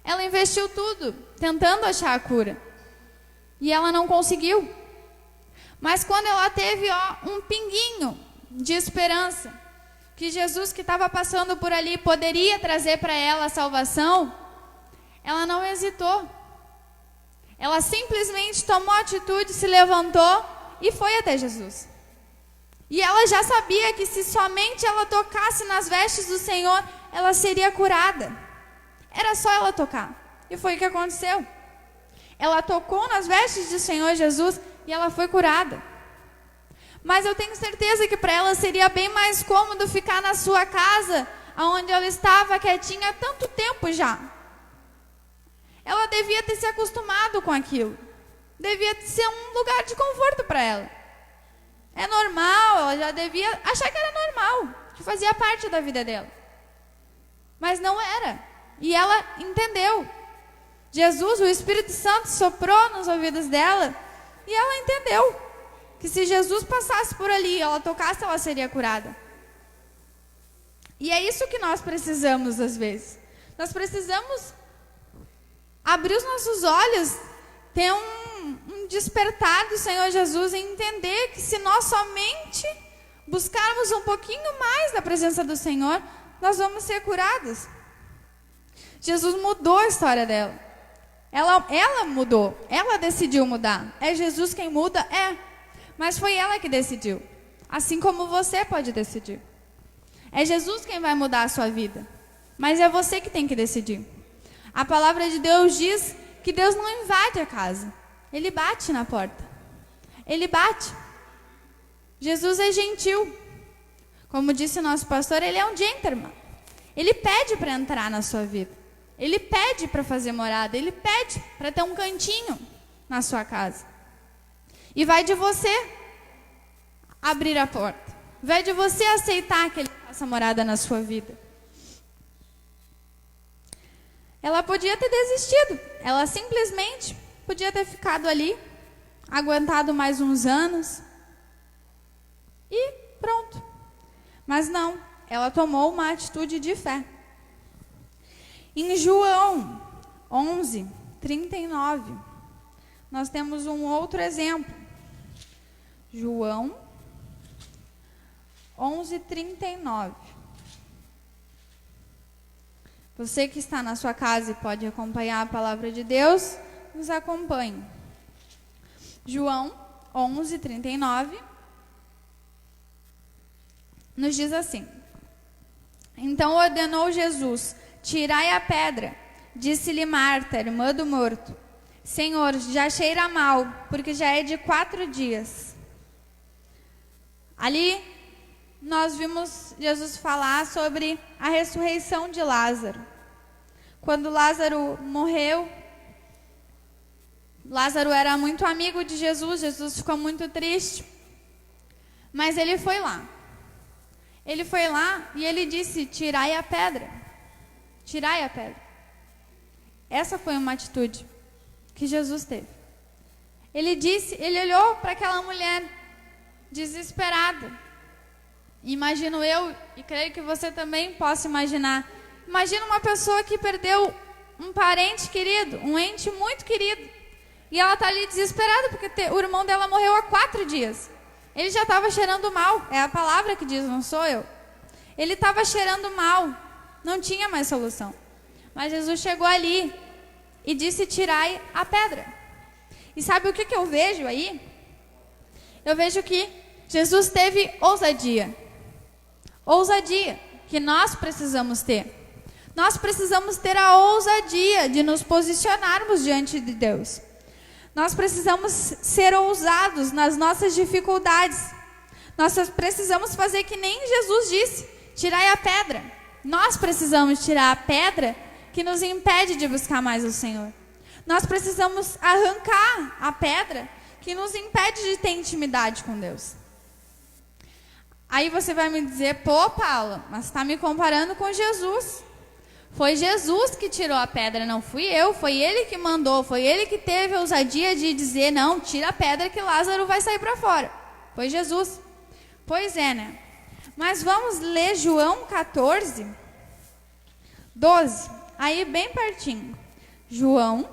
Ela investiu tudo, tentando achar a cura. E ela não conseguiu. Mas quando ela teve um pinguinho de esperança, que Jesus que estava passando por ali poderia trazer para ela a salvação, ela não hesitou. Ela simplesmente tomou atitude, se levantou e foi até Jesus. E ela já sabia que se somente ela tocasse nas vestes do Senhor, ela seria curada. Era só ela tocar. E foi o que aconteceu. Ela tocou nas vestes do Senhor Jesus e ela foi curada. Mas eu tenho certeza que para ela seria bem mais cômodo ficar na sua casa, onde ela estava quietinha há tanto tempo já. Ela devia ter se acostumado com aquilo. Devia ser um lugar de conforto para ela. É normal, ela já devia achar que era normal, que fazia parte da vida dela. Mas não era. E ela entendeu. Jesus, o Espírito Santo, soprou nos ouvidos dela e ela entendeu que se Jesus passasse por ali, ela tocasse, ela seria curada. E é isso que nós precisamos às vezes. Nós precisamos abrir os nossos olhos, ter um despertar do Senhor Jesus e entender que se nós somente buscarmos um pouquinho mais da presença do Senhor, nós vamos ser curados. Jesus mudou a história dela. Ela mudou, ela decidiu mudar. É Jesus quem muda? É. Mas foi ela que decidiu. Assim como você pode decidir. É Jesus quem vai mudar a sua vida. Mas é você que tem que decidir. A palavra de Deus diz que Deus não invade a casa. Ele bate na porta. Ele bate. Jesus é gentil. Como disse o nosso pastor, ele é um gentleman. Ele pede para entrar na sua vida. Ele pede para fazer morada. Ele pede para ter um cantinho na sua casa. E vai de você abrir a porta. Vai de você aceitar que ele faça morada na sua vida. Ela podia ter desistido. Ela simplesmente podia ter ficado ali, aguentado mais uns anos e pronto. Mas não, ela tomou uma atitude de fé. Em João 11, 39, nós temos um outro exemplo. João 11, 39. Você que está na sua casa e pode acompanhar a palavra de Deus, nos acompanhe. João 11, 39, nos diz assim: Então ordenou Jesus: Tirai a pedra. Disse-lhe Marta, irmã do morto: Senhor, já cheira mal, porque já é de 4 dias. Ali nós vimos Jesus falar sobre a ressurreição de Lázaro. Quando Lázaro morreu, Lázaro era muito amigo de Jesus, Jesus ficou muito triste. Mas ele foi lá. Ele foi lá e ele disse: tirai a pedra. Tirai a pedra. Essa foi uma atitude que Jesus teve. Ele olhou para aquela mulher desesperada. Imagino eu, e creio que você também possa imaginar. Imagina uma pessoa que perdeu um parente querido, um ente muito querido. E ela está ali desesperada porque o irmão dela morreu há 4 dias. Ele já estava cheirando mal. É a palavra que diz, não sou eu. Ele estava cheirando mal. Não tinha mais solução. Mas Jesus chegou ali e disse: tirai a pedra. E sabe o que eu vejo aí? Eu vejo que Jesus teve ousadia. Ousadia que nós precisamos ter. Nós precisamos ter a ousadia de nos posicionarmos diante de Deus. Nós precisamos ser ousados nas nossas dificuldades. Nós precisamos fazer que nem Jesus disse: tirai a pedra. Nós precisamos tirar a pedra que nos impede de buscar mais o Senhor. Nós precisamos arrancar a pedra que nos impede de ter intimidade com Deus. Aí você vai me dizer: pô, Paula, mas está me comparando com Jesus. Foi Jesus que tirou a pedra, não fui eu. Foi ele que mandou, foi ele que teve a ousadia de dizer, não, tira a pedra que Lázaro vai sair para fora. Foi Jesus. Pois é, né? Mas vamos ler João 14, 12. Aí bem pertinho. João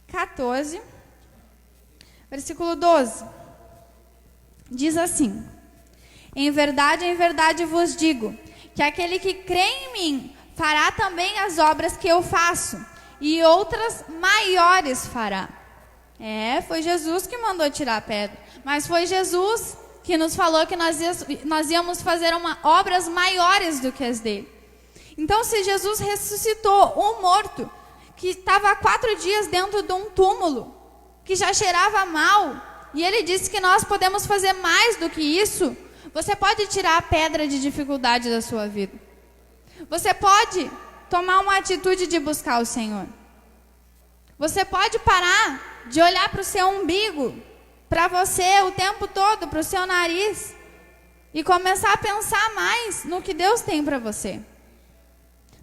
14, versículo 12. Diz assim: em verdade vos digo, que aquele que crê em mim fará também as obras que eu faço, e outras maiores fará. Foi Jesus que mandou tirar a pedra, mas foi Jesus que nos falou que nós íamos fazer obras maiores do que as dele. Então, se Jesus ressuscitou um morto, que estava há 4 dias dentro de um túmulo, que já cheirava mal, e ele disse que nós podemos fazer mais do que isso, você pode tirar a pedra de dificuldade da sua vida. Você pode tomar uma atitude de buscar o Senhor. Você pode parar de olhar para o seu umbigo, para você o tempo todo, para o seu nariz, e começar a pensar mais no que Deus tem para você.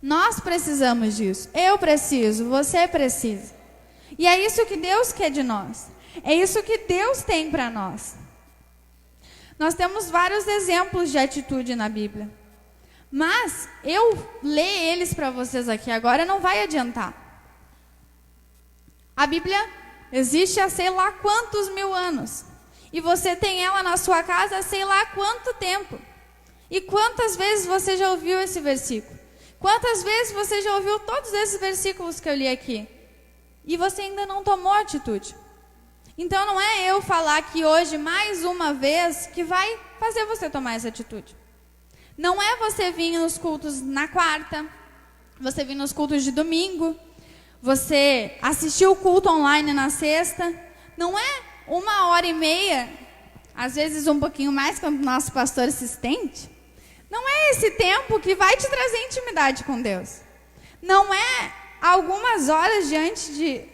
Nós precisamos disso. Eu preciso, você precisa. E é isso que Deus quer de nós. É isso que Deus tem para nós. Nós temos vários exemplos de atitude na Bíblia. Mas eu ler eles para vocês aqui agora não vai adiantar. A Bíblia existe há sei lá quantos mil anos. E você tem ela na sua casa há sei lá quanto tempo. E quantas vezes você já ouviu esse versículo? Quantas vezes você já ouviu todos esses versículos que eu li aqui? E você ainda não tomou atitude. Então não é eu falar aqui hoje mais uma vez que vai fazer você tomar essa atitude. Não é você vir nos cultos na quarta, você vir nos cultos de domingo, você assistir o culto online na sexta. Não é 1h30, às vezes um pouquinho mais quando o nosso pastor se estende. Não é esse tempo que vai te trazer intimidade com Deus. Não é algumas horas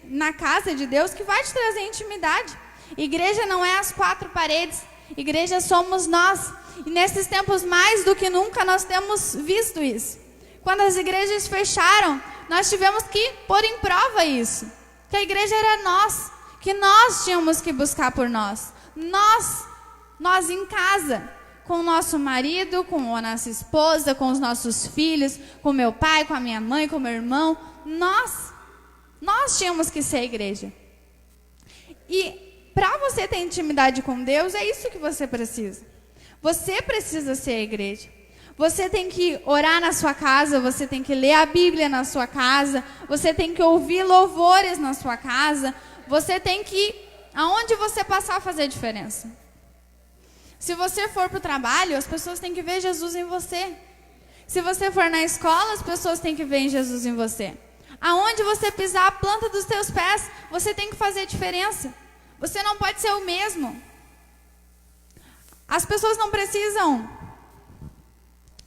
na casa de Deus que vai te trazer intimidade. Igreja não é as 4 paredes. Igreja somos nós. E nesses tempos mais do que nunca nós temos visto isso. Quando as igrejas fecharam, nós tivemos que pôr em prova isso. Que a igreja era nós. Que nós tínhamos que buscar por nós. Nós em casa. Com o nosso marido, com a nossa esposa, com os nossos filhos, com meu pai, com a minha mãe, com o meu irmão. Nós tínhamos que ser a igreja. E para você ter intimidade com Deus, é isso que você precisa. Você precisa ser a igreja. Você tem que orar na sua casa, você tem que ler a Bíblia na sua casa, você tem que ouvir louvores na sua casa, você tem que, aonde você passar, fazer diferença. Se você for para o trabalho, as pessoas têm que ver Jesus em você. Se você for na escola, as pessoas têm que ver Jesus em você. Aonde você pisar a planta dos teus pés, você tem que fazer diferença. Você não pode ser o mesmo. As pessoas não precisam.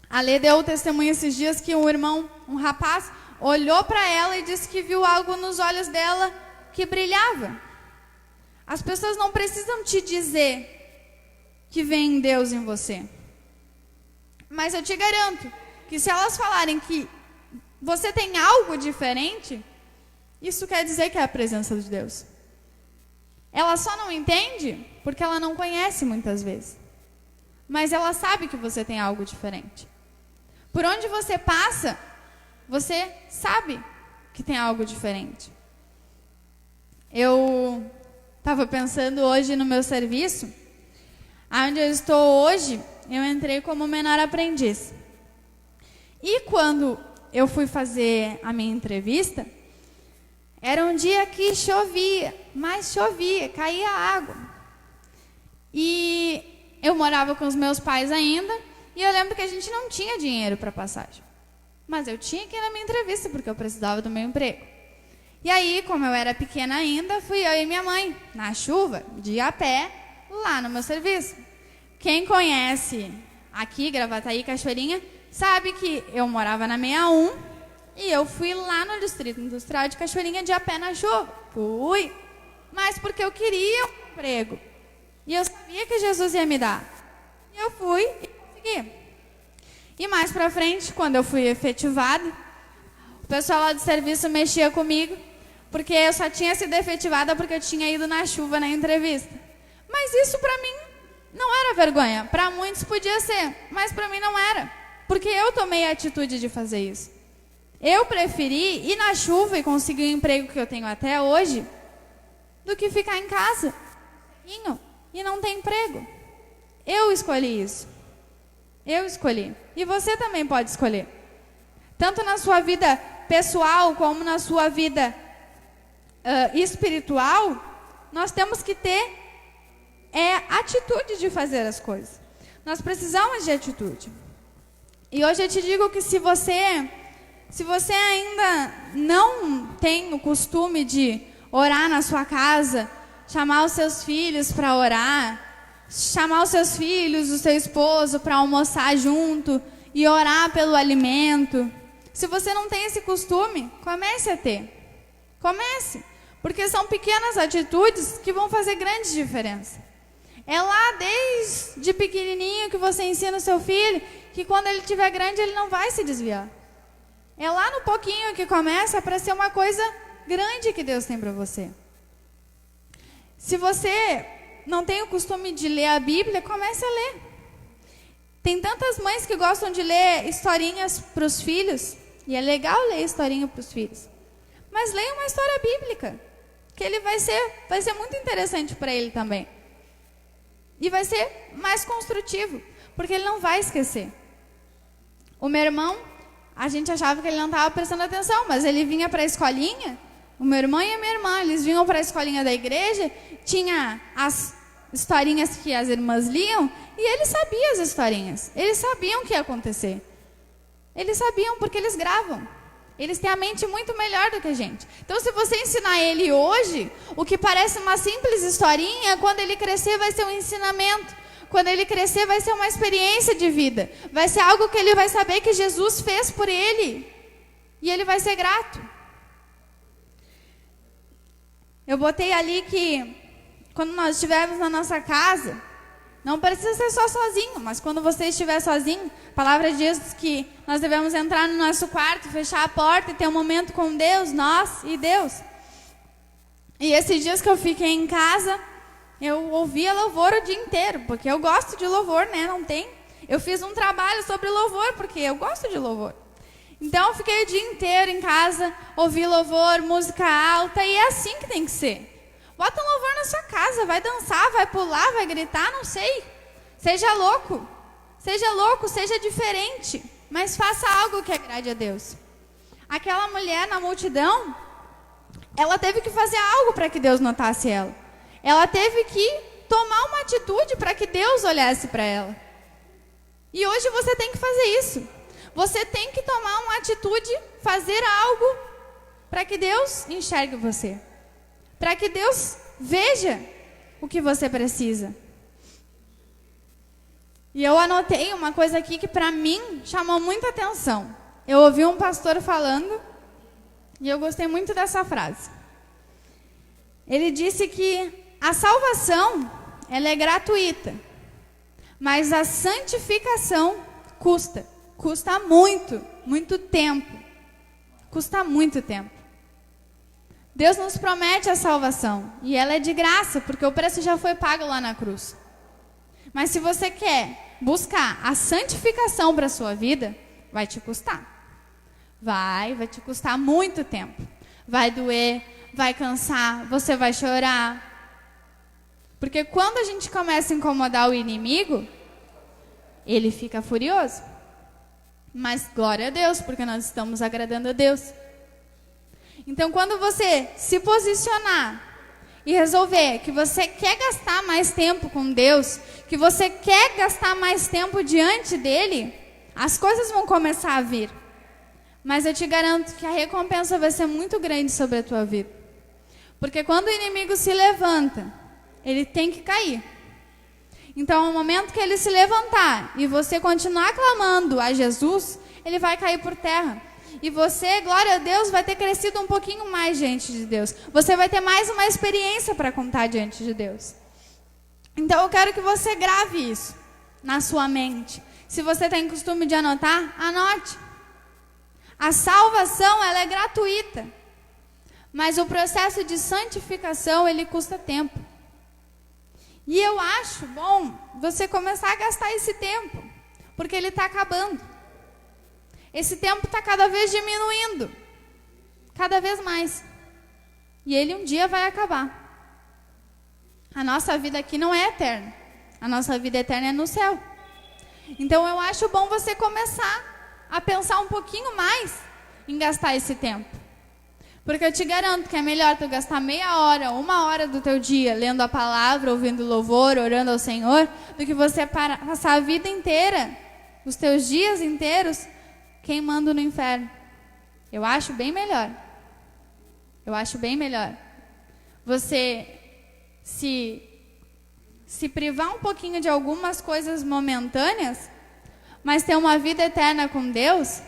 A Lê deu o testemunho esses dias que um rapaz, olhou para ela e disse que viu algo nos olhos dela que brilhava. As pessoas não precisam te dizer que vem Deus em você. Mas eu te garanto que se elas falarem que você tem algo diferente, isso quer dizer que é a presença de Deus. Ela só não entende porque ela não conhece muitas vezes. Mas ela sabe que você tem algo diferente. Por onde você passa, você sabe que tem algo diferente. Eu estava pensando hoje no meu serviço. Onde eu estou hoje, eu entrei como menor aprendiz. E quando eu fui fazer a minha entrevista, era um dia que chovia, caía água. E eu morava com os meus pais ainda, e eu lembro que a gente não tinha dinheiro para passagem. Mas eu tinha que ir na minha entrevista, porque eu precisava do meu emprego. E aí, como eu era pequena ainda, fui eu e minha mãe, na chuva, de a pé, lá no meu serviço. Quem conhece aqui, Gravataí, Cachoeirinha, sabe que eu morava na 61 e eu fui lá no Distrito Industrial de Cachoeirinha de a pé na chuva. Fui, mas porque eu queria um emprego. E eu sabia que Jesus ia me dar. E eu fui e consegui. E mais pra frente, quando eu fui efetivada, pessoal lá do serviço mexia comigo, porque eu só tinha sido efetivada porque eu tinha ido na chuva na entrevista. Mas isso para mim não era vergonha. Para muitos podia ser, mas para mim não era. Porque eu tomei a atitude de fazer isso. Eu preferi ir na chuva e conseguir o emprego que eu tenho até hoje do que ficar em casa e não ter emprego. Eu escolhi isso. Eu escolhi. E você também pode escolher. Tanto na sua vida pessoal como na sua vida espiritual, nós temos que ter atitude de fazer as coisas. Nós precisamos de atitude. E hoje eu te digo que se você ainda não tem o costume de orar na sua casa, chamar os seus filhos para orar, chamar os seus filhos, o seu esposo para almoçar junto e orar pelo alimento. Se você não tem esse costume, comece a ter. Comece, porque são pequenas atitudes que vão fazer grande diferença. É lá desde pequenininho que você ensina o seu filho que quando ele estiver grande ele não vai se desviar. É lá no pouquinho que começa para ser uma coisa grande que Deus tem para você. Se você não tem o costume de ler a Bíblia, comece a ler. Tem tantas mães que gostam de ler historinhas para os filhos, e é legal ler historinha para os filhos. Mas leia uma história bíblica, que ele vai ser muito interessante para ele também. E vai ser mais construtivo, porque ele não vai esquecer. O meu irmão, a gente achava que ele não estava prestando atenção, mas ele vinha para a escolinha. O meu irmão e a minha irmã, eles vinham para a escolinha da igreja, tinha as historinhas que as irmãs liam, e eles sabiam as historinhas. Eles sabiam o que ia acontecer. Eles sabiam porque eles gravam. Eles têm a mente muito melhor do que a gente. Então, se você ensinar ele hoje, o que parece uma simples historinha, quando ele crescer vai ser um ensinamento. Quando ele crescer vai ser uma experiência de vida. Vai ser algo que ele vai saber que Jesus fez por ele. E ele vai ser grato. Eu botei ali que quando nós estivermos na nossa casa, não precisa ser só sozinho, mas quando você estiver sozinho, a palavra diz que nós devemos entrar no nosso quarto, fechar a porta e ter um momento com Deus, nós e Deus. E esses dias que eu fiquei em casa, eu ouvia louvor o dia inteiro, porque eu gosto de louvor, né? Não tem? Eu fiz um trabalho sobre louvor, porque eu gosto de louvor. Então eu fiquei o dia inteiro em casa, ouvi louvor, música alta, e é assim que tem que ser. Bota um louvor na sua casa, vai dançar, vai pular, vai gritar, não sei. Seja louco, seja diferente, mas faça algo que agrade a Deus. Aquela mulher na multidão, ela teve que fazer algo para que Deus notasse ela. Ela teve que tomar uma atitude para que Deus olhasse para ela. E hoje você tem que fazer isso. Você tem que tomar uma atitude, fazer algo para que Deus enxergue você. Para que Deus veja o que você precisa. E eu anotei uma coisa aqui que para mim chamou muita atenção. Eu ouvi um pastor falando e eu gostei muito dessa frase. Ele disse que a salvação, ela é gratuita, mas a santificação custa muito tempo. Custa muito tempo. Deus nos promete a salvação e ela é de graça, porque o preço já foi pago lá na cruz. Mas se você quer buscar a santificação para a sua vida, vai te custar. Vai te custar muito tempo. Vai doer, vai cansar, você vai chorar. Porque quando a gente começa a incomodar o inimigo, ele fica furioso. Mas glória a Deus, porque nós estamos agradando a Deus. Então, quando você se posicionar e resolver que você quer gastar mais tempo com Deus, que você quer gastar mais tempo diante dele, as coisas vão começar a vir. Mas eu te garanto que a recompensa vai ser muito grande sobre a tua vida. Porque quando o inimigo se levanta, ele tem que cair. Então, no momento que ele se levantar e você continuar clamando a Jesus, ele vai cair por terra. E você, glória a Deus, vai ter crescido um pouquinho mais diante de Deus. Você vai ter mais uma experiência para contar diante de Deus. Então eu quero que você grave isso na sua mente. Se você tem costume de anotar, anote. A salvação, ela é gratuita. Mas o processo de santificação, ele custa tempo. E eu acho bom você começar a gastar esse tempo, porque ele está acabando. Esse tempo está cada vez diminuindo, cada vez mais. E ele um dia vai acabar. A nossa vida aqui não é eterna. A nossa vida eterna é no céu. Então eu acho bom você começar a pensar um pouquinho mais em gastar esse tempo. Porque eu te garanto que é melhor tu gastar meia hora, 1 hora do teu dia lendo a palavra, ouvindo louvor, orando ao Senhor, do que você passar a vida inteira, os teus dias inteiros, queimando no inferno. Eu acho bem melhor. Eu acho bem melhor. Você se privar um pouquinho de algumas coisas momentâneas, mas ter uma vida eterna com Deus,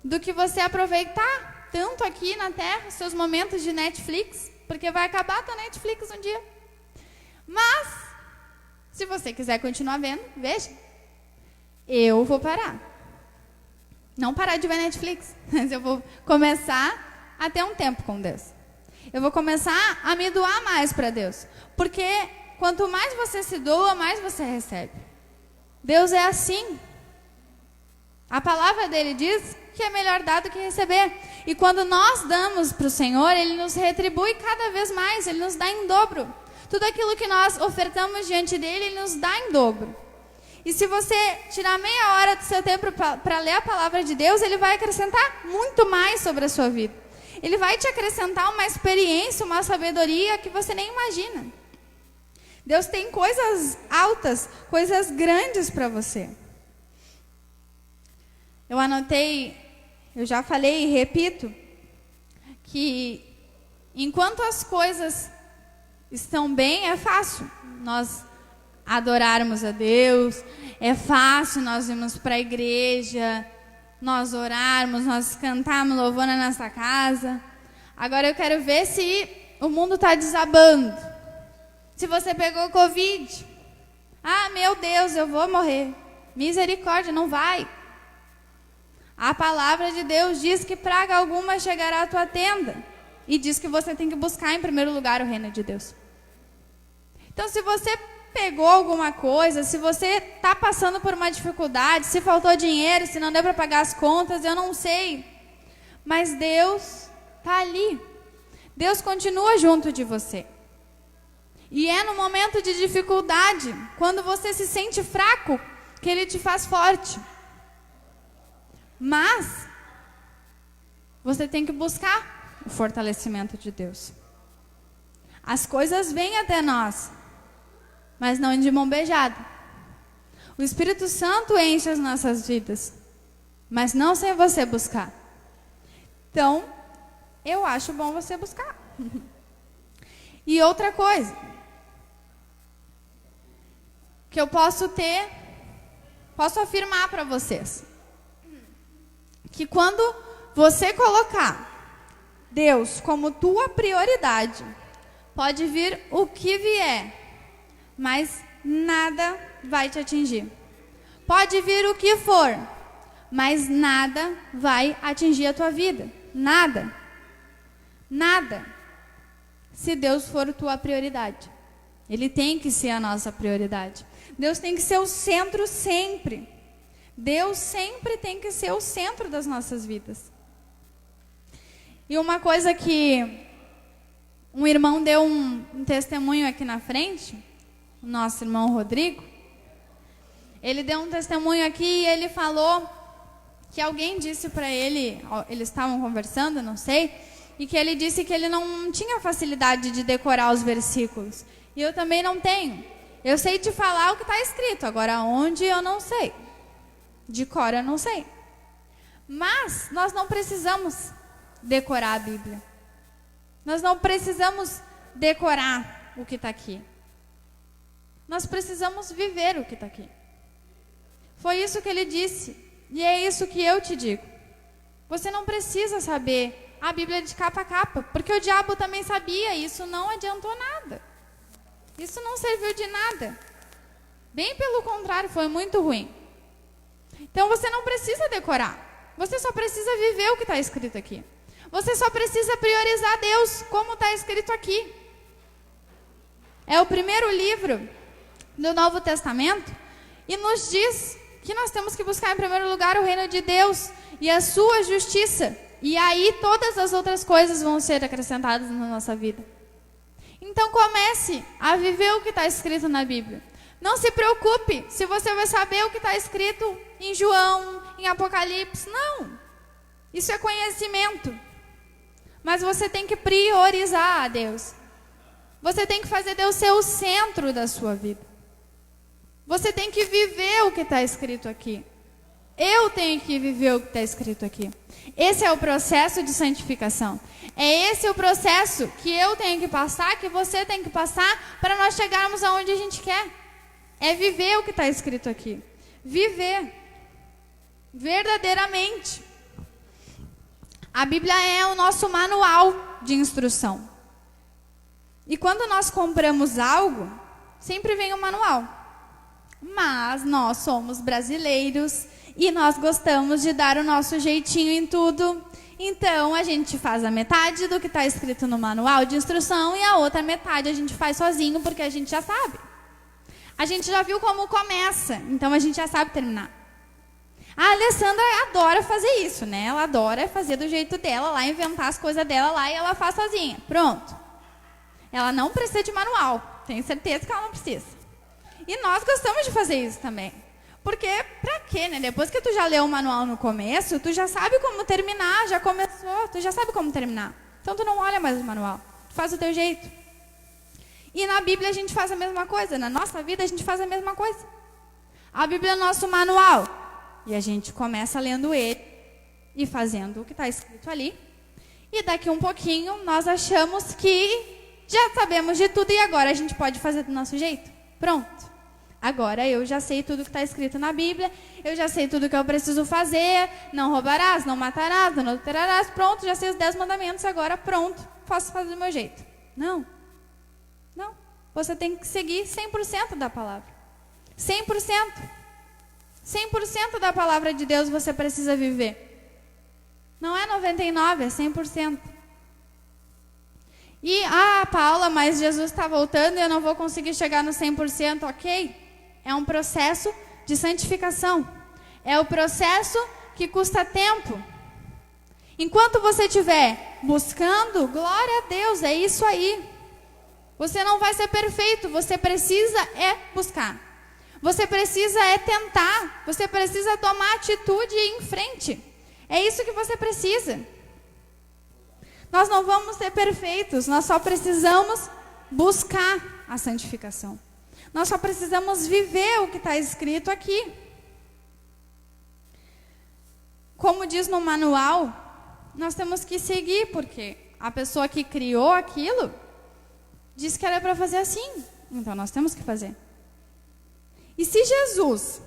do que você aproveitar tanto aqui na Terra, seus momentos de Netflix, porque vai acabar a tua Netflix um dia. Mas, se você quiser continuar vendo, veja. Eu vou parar. Não parar de ver Netflix, mas eu vou começar a ter um tempo com Deus. Eu vou começar a me doar mais para Deus. Porque quanto mais você se doa, mais você recebe. Deus é assim. A palavra dele diz que é melhor dar do que receber. E quando nós damos para o Senhor, Ele nos retribui cada vez mais, Ele nos dá em dobro. Tudo aquilo que nós ofertamos diante dEle, Ele nos dá em dobro. E se você tirar meia hora do seu tempo para ler a palavra de Deus, Ele vai acrescentar muito mais sobre a sua vida. Ele vai te acrescentar uma experiência, uma sabedoria que você nem imagina. Deus tem coisas altas, coisas grandes para você. Eu anotei, eu já falei e repito, que enquanto as coisas estão bem, é fácil nós adorarmos a Deus, é fácil nós irmos para a igreja, nós orarmos, nós cantarmos louvando na nossa casa. Agora eu quero ver se o mundo está desabando. Se você pegou Covid, ah, meu Deus, eu vou morrer. Misericórdia, não vai. A palavra de Deus diz que praga alguma chegará à tua tenda. E diz que você tem que buscar em primeiro lugar o reino de Deus. Então, se você pegou alguma coisa, se você está passando por uma dificuldade, se faltou dinheiro, se não deu para pagar as contas, eu não sei. Mas Deus está ali. Deus continua junto de você. E é no momento de dificuldade, quando você se sente fraco, que Ele te faz forte. Mas você tem que buscar o fortalecimento de Deus. As coisas vêm até nós, mas não de mão beijada. O Espírito Santo enche as nossas vidas, mas não sem você buscar. Então, eu acho bom você buscar. E outra coisa que eu posso afirmar para vocês, que quando você colocar Deus como tua prioridade, pode vir o que vier, mas nada vai te atingir. Pode vir o que for, mas nada vai atingir a tua vida. Nada. Nada. Se Deus for tua prioridade. Ele tem que ser a nossa prioridade. Deus tem que ser o centro sempre. Deus sempre tem que ser o centro das nossas vidas. E uma coisa que um irmão deu um testemunho aqui na frente, o nosso irmão Rodrigo, ele deu um testemunho aqui e ele falou que alguém disse para ele, eles estavam conversando, não sei, e que ele disse que ele não tinha facilidade de decorar os versículos. E eu também não tenho. Eu sei te falar o que está escrito, agora onde eu não sei. De cor eu não sei. Mas nós não precisamos decorar a Bíblia. Nós não precisamos decorar o que está aqui. Nós precisamos viver o que está aqui. Foi isso que ele disse. E é isso que eu te digo. Você não precisa saber a Bíblia de capa a capa, porque o diabo também sabia, e isso não adiantou nada. Isso não serviu de nada. Bem pelo contrário, foi muito ruim. Então você não precisa decorar. Você só precisa viver o que está escrito aqui. Você só precisa priorizar Deus, como está escrito aqui. É o primeiro livro do Novo Testamento e nos diz que nós temos que buscar em primeiro lugar o reino de Deus e a sua justiça. E aí todas as outras coisas vão ser acrescentadas na nossa vida. Então comece a viver o que está escrito na Bíblia. Não se preocupe se você vai saber o que está escrito em João, em Apocalipse. Não. Isso é conhecimento. Mas você tem que priorizar a Deus. Você tem que fazer Deus ser o centro da sua vida. Você tem que viver o que está escrito aqui. Eu tenho que viver o que está escrito aqui. Esse é o processo de santificação. É esse o processo que eu tenho que passar, que você tem que passar, para nós chegarmos aonde a gente quer. É viver o que está escrito aqui. Viver. Verdadeiramente. A Bíblia é o nosso manual de instrução. E quando nós compramos algo, sempre vem o manual. Mas nós somos brasileiros e nós gostamos de dar o nosso jeitinho em tudo. Então a gente faz a metade do que está escrito no manual de instrução e a outra metade a gente faz sozinho porque a gente já sabe. A gente já viu como começa, então a gente já sabe terminar. A Alessandra adora fazer isso, né? Ela adora fazer do jeito dela lá, inventar as coisas dela lá e ela faz sozinha. Pronto. Ela não precisa de manual. Tenho certeza que ela não precisa. E nós gostamos de fazer isso também. Porque, pra quê, né? Depois que tu já leu o manual no começo, tu já sabe como terminar, já começou, tu já sabe como terminar. Então tu não olha mais o manual. Tu faz o teu jeito. E na Bíblia a gente faz a mesma coisa. Na nossa vida a gente faz a mesma coisa. A Bíblia é o nosso manual. E a gente começa lendo ele e fazendo o que está escrito ali. E daqui um pouquinho nós achamos que já sabemos de tudo e agora a gente pode fazer do nosso jeito. Pronto. Agora eu já sei tudo que está escrito na Bíblia. Eu já sei tudo que eu preciso fazer. Não roubarás, não matarás, não adulterarás. Pronto, já sei os 10 mandamentos. Agora pronto, posso fazer do meu jeito. Não. Não. Você tem que seguir 100% da palavra. 100%. 100% da palavra de Deus você precisa viver. Não é 99%, é 100%. E, Paula, mas Jesus está voltando e eu não vou conseguir chegar no 100%, ok? É um processo de santificação. É o processo que custa tempo. Enquanto você estiver buscando, glória a Deus, é isso aí. Você não vai ser perfeito, você precisa buscar. Você precisa tentar, você precisa tomar atitude e ir em frente. É isso que você precisa. Nós não vamos ser perfeitos, nós só precisamos buscar a santificação. Nós só precisamos viver o que está escrito aqui. Como diz no manual, nós temos que seguir, porque a pessoa que criou aquilo disse que era para fazer assim. Então nós temos que fazer. E se Jesus,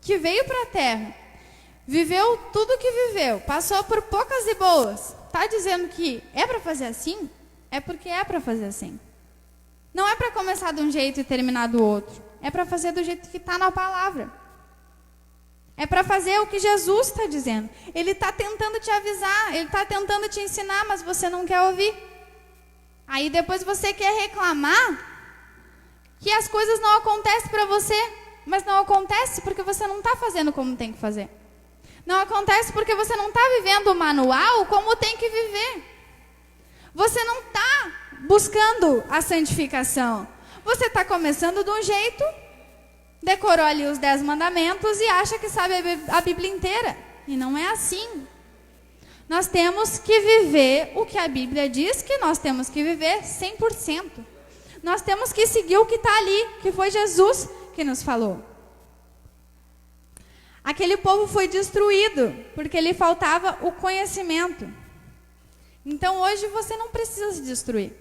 que veio para a terra, viveu tudo que viveu, passou por poucas e boas, está dizendo que é para fazer assim? É porque é para fazer assim. Não é para começar de um jeito e terminar do outro. É para fazer do jeito que está na palavra. É para fazer o que Jesus está dizendo. Ele está tentando te avisar, ele está tentando te ensinar, mas você não quer ouvir. Aí depois você quer reclamar que as coisas não acontecem para você, mas não acontece porque você não está fazendo como tem que fazer. Não acontece porque você não está vivendo o manual como tem que viver. Você não está buscando a santificação. Você está começando de um jeito, decorou ali os 10 mandamentos e acha que sabe a Bíblia inteira. E não é assim. Nós temos que viver o que a Bíblia diz que nós temos que viver 100%. Nós temos que seguir o que está ali, que foi Jesus que nos falou. Aquele povo foi destruído porque lhe faltava o conhecimento. Então hoje você não precisa se destruir.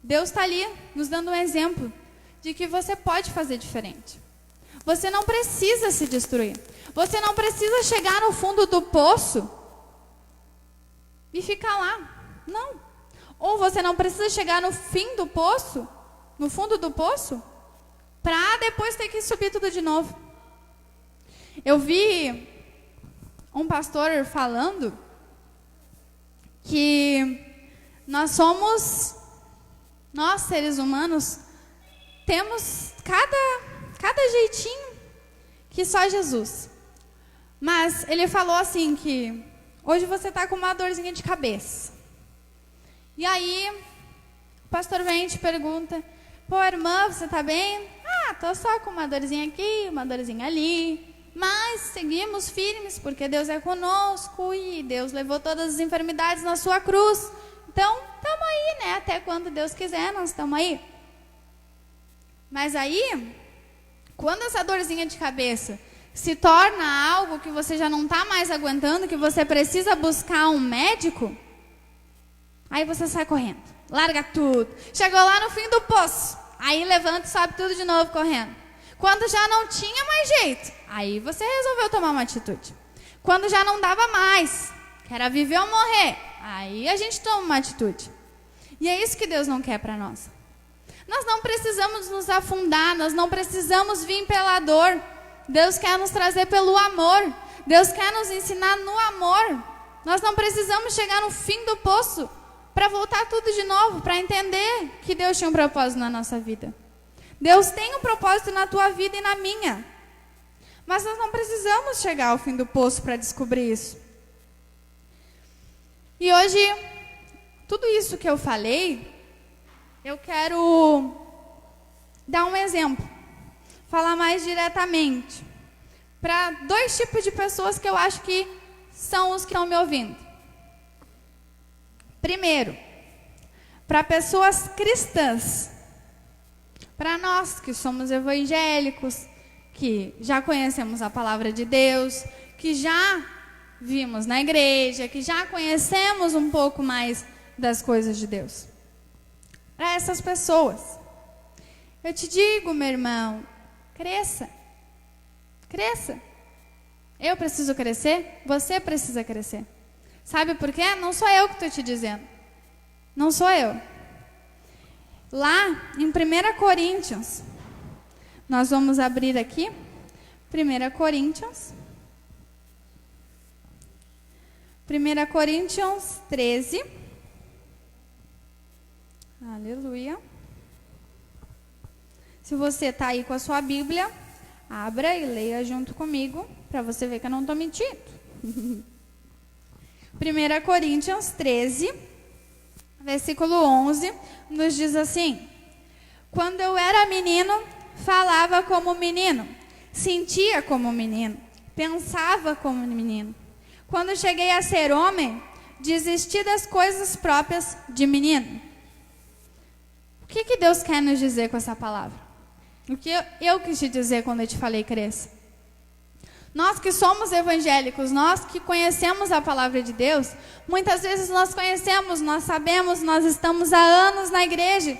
Deus está ali nos dando um exemplo de que você pode fazer diferente. Você não precisa se destruir. Você não precisa chegar no fundo do poço e ficar lá. Não. Ou você não precisa chegar no fim do poço, no fundo do poço, para depois ter que subir tudo de novo. Eu vi um pastor falando que nós seres humanos, temos cada jeitinho que só Jesus. Mas ele falou assim que hoje você está com uma dorzinha de cabeça. E aí o pastor vem e te pergunta: pô, irmã, você está bem? Ah, tô só com uma dorzinha aqui, uma dorzinha ali. Mas seguimos firmes porque Deus é conosco e Deus levou todas as enfermidades na sua cruz. Então, estamos aí, né? Até quando Deus quiser, nós estamos aí. Mas aí, quando essa dorzinha de cabeça se torna algo que você já não está mais aguentando, que você precisa buscar um médico, aí você sai correndo, larga tudo. Chegou lá no fim do poço, aí levanta e sobe tudo de novo correndo. Quando já não tinha mais jeito, aí você resolveu tomar uma atitude. Quando já não dava mais, que era viver ou morrer, aí a gente toma uma atitude. E é isso que Deus não quer para nós. Nós não precisamos nos afundar, nós não precisamos vir pela dor. Deus quer nos trazer pelo amor. Deus quer nos ensinar no amor. Nós não precisamos chegar no fim do poço para voltar tudo de novo, para entender que Deus tinha um propósito na nossa vida. Deus tem um propósito na tua vida e na minha. Mas nós não precisamos chegar ao fim do poço para descobrir isso. E hoje, tudo isso que eu falei, eu quero dar um exemplo. Falar mais diretamente para 2 tipos de pessoas que eu acho que são os que estão me ouvindo. Primeiro, para pessoas cristãs. Para nós que somos evangélicos, que já conhecemos a palavra de Deus, que já vimos na igreja, que já conhecemos um pouco mais das coisas de Deus. Para essas pessoas, eu te digo, meu irmão, cresça. Cresça. Eu preciso crescer, você precisa crescer. Sabe por quê? Não sou eu que estou te dizendo. Não sou eu. Lá em 1 Coríntios, nós vamos abrir aqui, 1 Coríntios 13. Aleluia. Se você está aí com a sua Bíblia, abra e leia junto comigo, para você ver que eu não estou mentindo. 1 Coríntios 13, versículo 11, nos diz assim: quando eu era menino, falava como menino, sentia como menino, pensava como menino. Quando cheguei a ser homem, desisti das coisas próprias de menino. O que Deus quer nos dizer com essa palavra? O que eu quis te dizer quando eu te falei cresça? Nós que somos evangélicos, nós que conhecemos a palavra de Deus, muitas vezes nós conhecemos, nós sabemos, nós estamos há anos na igreja,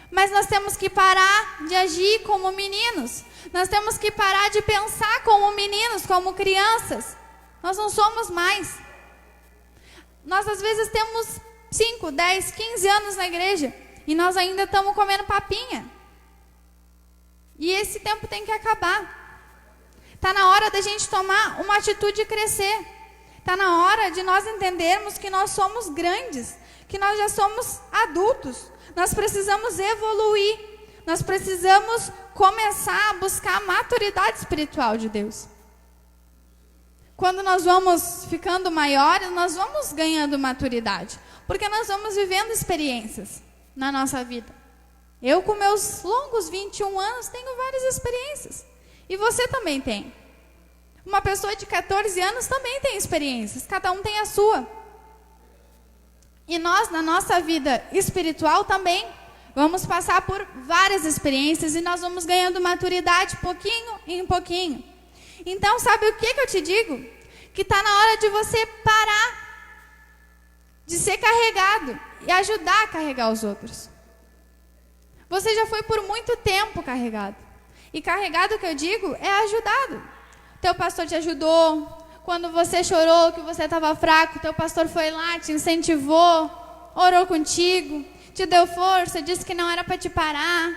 mas nós temos que parar de agir como meninos, nós temos que parar de pensar como meninos, como crianças. Nós não somos mais. Nós às vezes temos 5, 10, 15 anos na igreja e nós ainda estamos comendo papinha. E esse tempo tem que acabar. Está na hora da gente tomar uma atitude e crescer. Está na hora de nós entendermos que nós somos grandes, que nós já somos adultos. Nós precisamos evoluir. Nós precisamos começar a buscar a maturidade espiritual de Deus. Quando nós vamos ficando maiores, nós vamos ganhando maturidade. Porque nós vamos vivendo experiências na nossa vida. Eu, com meus longos 21 anos, tenho várias experiências. E você também tem. Uma pessoa de 14 anos também tem experiências. Cada um tem a sua. E nós, na nossa vida espiritual também, vamos passar por várias experiências e nós vamos ganhando maturidade pouquinho em pouquinho. Então, sabe o que eu te digo? Que está na hora de você parar de ser carregado e ajudar a carregar os outros. Você já foi por muito tempo carregado. E carregado, que eu digo, é ajudado. Teu pastor te ajudou. Quando você chorou, que você estava fraco, teu pastor foi lá, te incentivou, orou contigo, te deu força, disse que não era para te parar,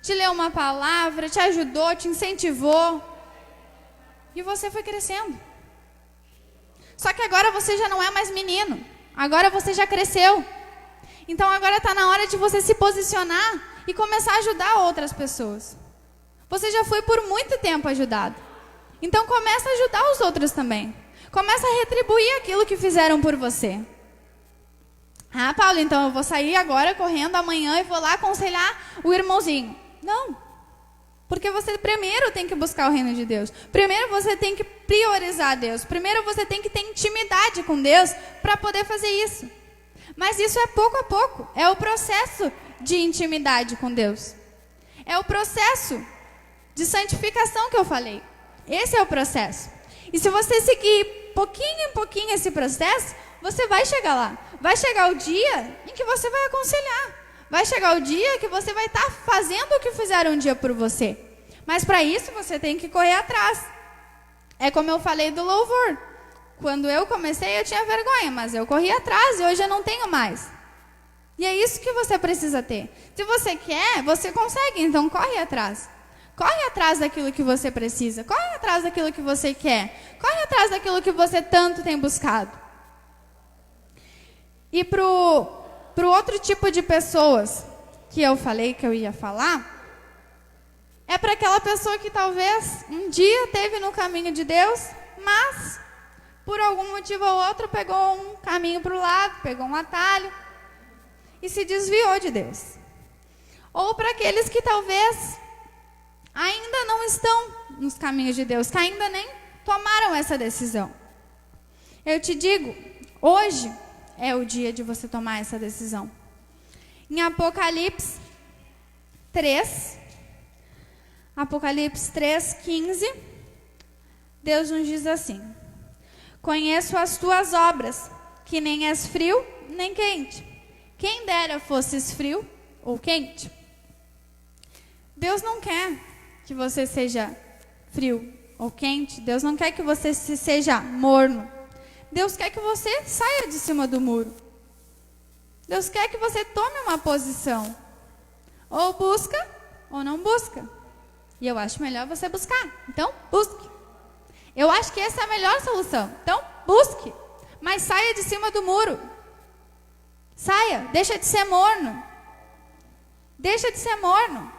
te leu uma palavra, te ajudou, te incentivou. E você foi crescendo. Só que agora você já não é mais menino. Agora você já cresceu. Então agora está na hora de você se posicionar e começar a ajudar outras pessoas. Você já foi por muito tempo ajudado. Então começa a ajudar os outros também. Começa a retribuir aquilo que fizeram por você. Ah, Paulo, então eu vou sair agora correndo amanhã e vou lá aconselhar o irmãozinho. Não. Porque você primeiro tem que buscar o reino de Deus. Primeiro você tem que priorizar Deus. Primeiro você tem que ter intimidade com Deus para poder fazer isso. Mas isso é pouco a pouco. É o processo de intimidade com Deus. É o processo de santificação que eu falei. Esse é o processo. E se você seguir pouquinho em pouquinho esse processo, você vai chegar lá. Vai chegar o dia em que você vai aconselhar. Vai chegar o dia que você vai estar fazendo o que fizeram um dia por você. Mas para isso você tem que correr atrás. É como eu falei do louvor. Quando eu comecei eu tinha vergonha, mas eu corri atrás e hoje eu não tenho mais. E é isso que você precisa ter. Se você quer, você consegue, então corre atrás. Corre atrás daquilo que você precisa. Corre atrás daquilo que você quer. Corre atrás daquilo que você tanto tem buscado. E pro outro tipo de pessoas que eu falei que eu ia falar, é para aquela pessoa que talvez um dia esteve no caminho de Deus, mas por algum motivo ou outro pegou um caminho para o lado, pegou um atalho e se desviou de Deus. Ou para aqueles que talvez ainda não estão nos caminhos de Deus, que ainda nem tomaram essa decisão. Eu te digo, hoje é o dia de você tomar essa decisão. Em Apocalipse 3:15, Deus nos diz assim: conheço as tuas obras, que nem és frio nem quente. Quem dera fosses frio ou quente. Deus não quer que você seja frio ou quente. Deus não quer que você seja morno. Deus quer que você saia de cima do muro. Deus quer que você tome uma posição. Ou busca, ou não busca. E eu acho melhor você buscar. Então, busque. Eu acho que essa é a melhor solução. Então, busque. Mas saia de cima do muro. Saia. Deixa de ser morno. Deixa de ser morno.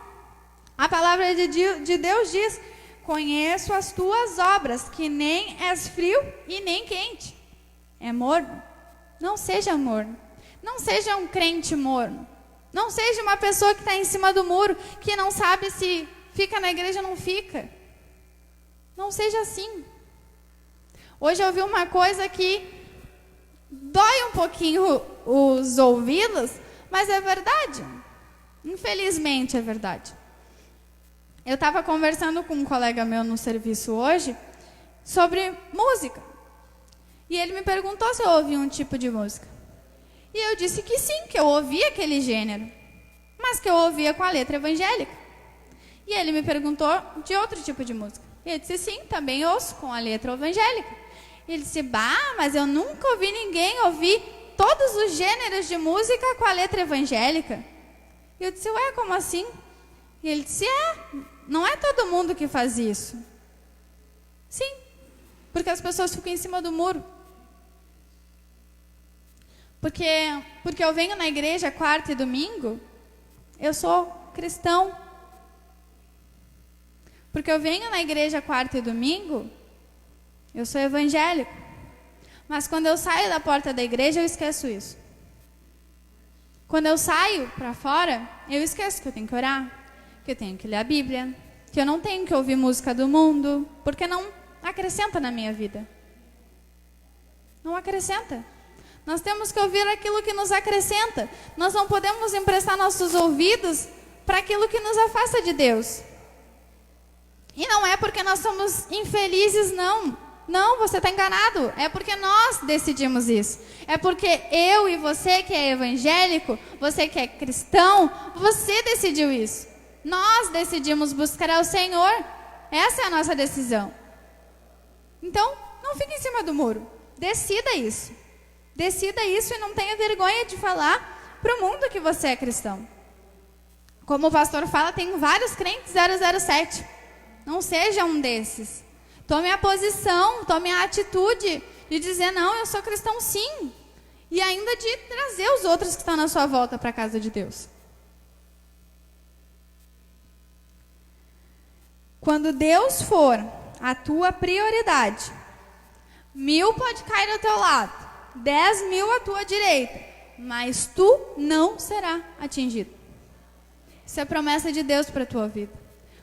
A palavra de Deus diz: conheço as tuas obras, que nem és frio e nem quente. É morno? Não seja morno. Não seja um crente morno. Não seja uma pessoa que está em cima do muro, que não sabe se fica na igreja ou não fica. Não seja assim. Hoje eu vi uma coisa que dói um pouquinho os ouvidos, mas é verdade. Infelizmente é verdade. Eu estava conversando com um colega meu no serviço hoje sobre música. E ele me perguntou se eu ouvia um tipo de música. E eu disse que sim, que eu ouvia aquele gênero, mas que eu ouvia com a letra evangélica. E ele me perguntou de outro tipo de música. E eu disse sim, também ouço com a letra evangélica. E ele disse: bah, mas eu nunca ouvi ninguém ouvir todos os gêneros de música com a letra evangélica. E eu disse: ué, como assim? E ele disse: não é todo mundo que faz isso. Sim, porque as pessoas ficam em cima do muro. Porque eu venho na igreja quarta e domingo, eu sou cristão. Porque eu venho na igreja quarta e domingo, eu sou evangélico. Mas quando eu saio da porta da igreja, eu esqueço isso. Quando eu saio para fora, eu esqueço que eu tenho que orar, que eu tenho que ler a Bíblia, que eu não tenho que ouvir música do mundo, porque não acrescenta na minha vida. Não acrescenta. Nós temos que ouvir aquilo que nos acrescenta. Nós não podemos emprestar nossos ouvidos para aquilo que nos afasta de Deus. E não é porque nós somos infelizes, não. Não, você está enganado. É porque nós decidimos isso. É porque eu e você que é evangélico, você que é cristão, você decidiu isso. Nós decidimos buscar ao Senhor. Essa é a nossa decisão. Então, não fique em cima do muro. Decida isso. Decida isso e não tenha vergonha de falar para o mundo que você é cristão. Como o pastor fala, tem vários crentes 007. Não seja um desses. Tome a posição, tome a atitude de dizer, não, eu sou cristão sim. E ainda de trazer os outros que estão na sua volta para a casa de Deus. Quando Deus for a tua prioridade, 1000 pode cair ao teu lado, 10.000 à tua direita, mas tu não será atingido. Isso é promessa de Deus para a tua vida.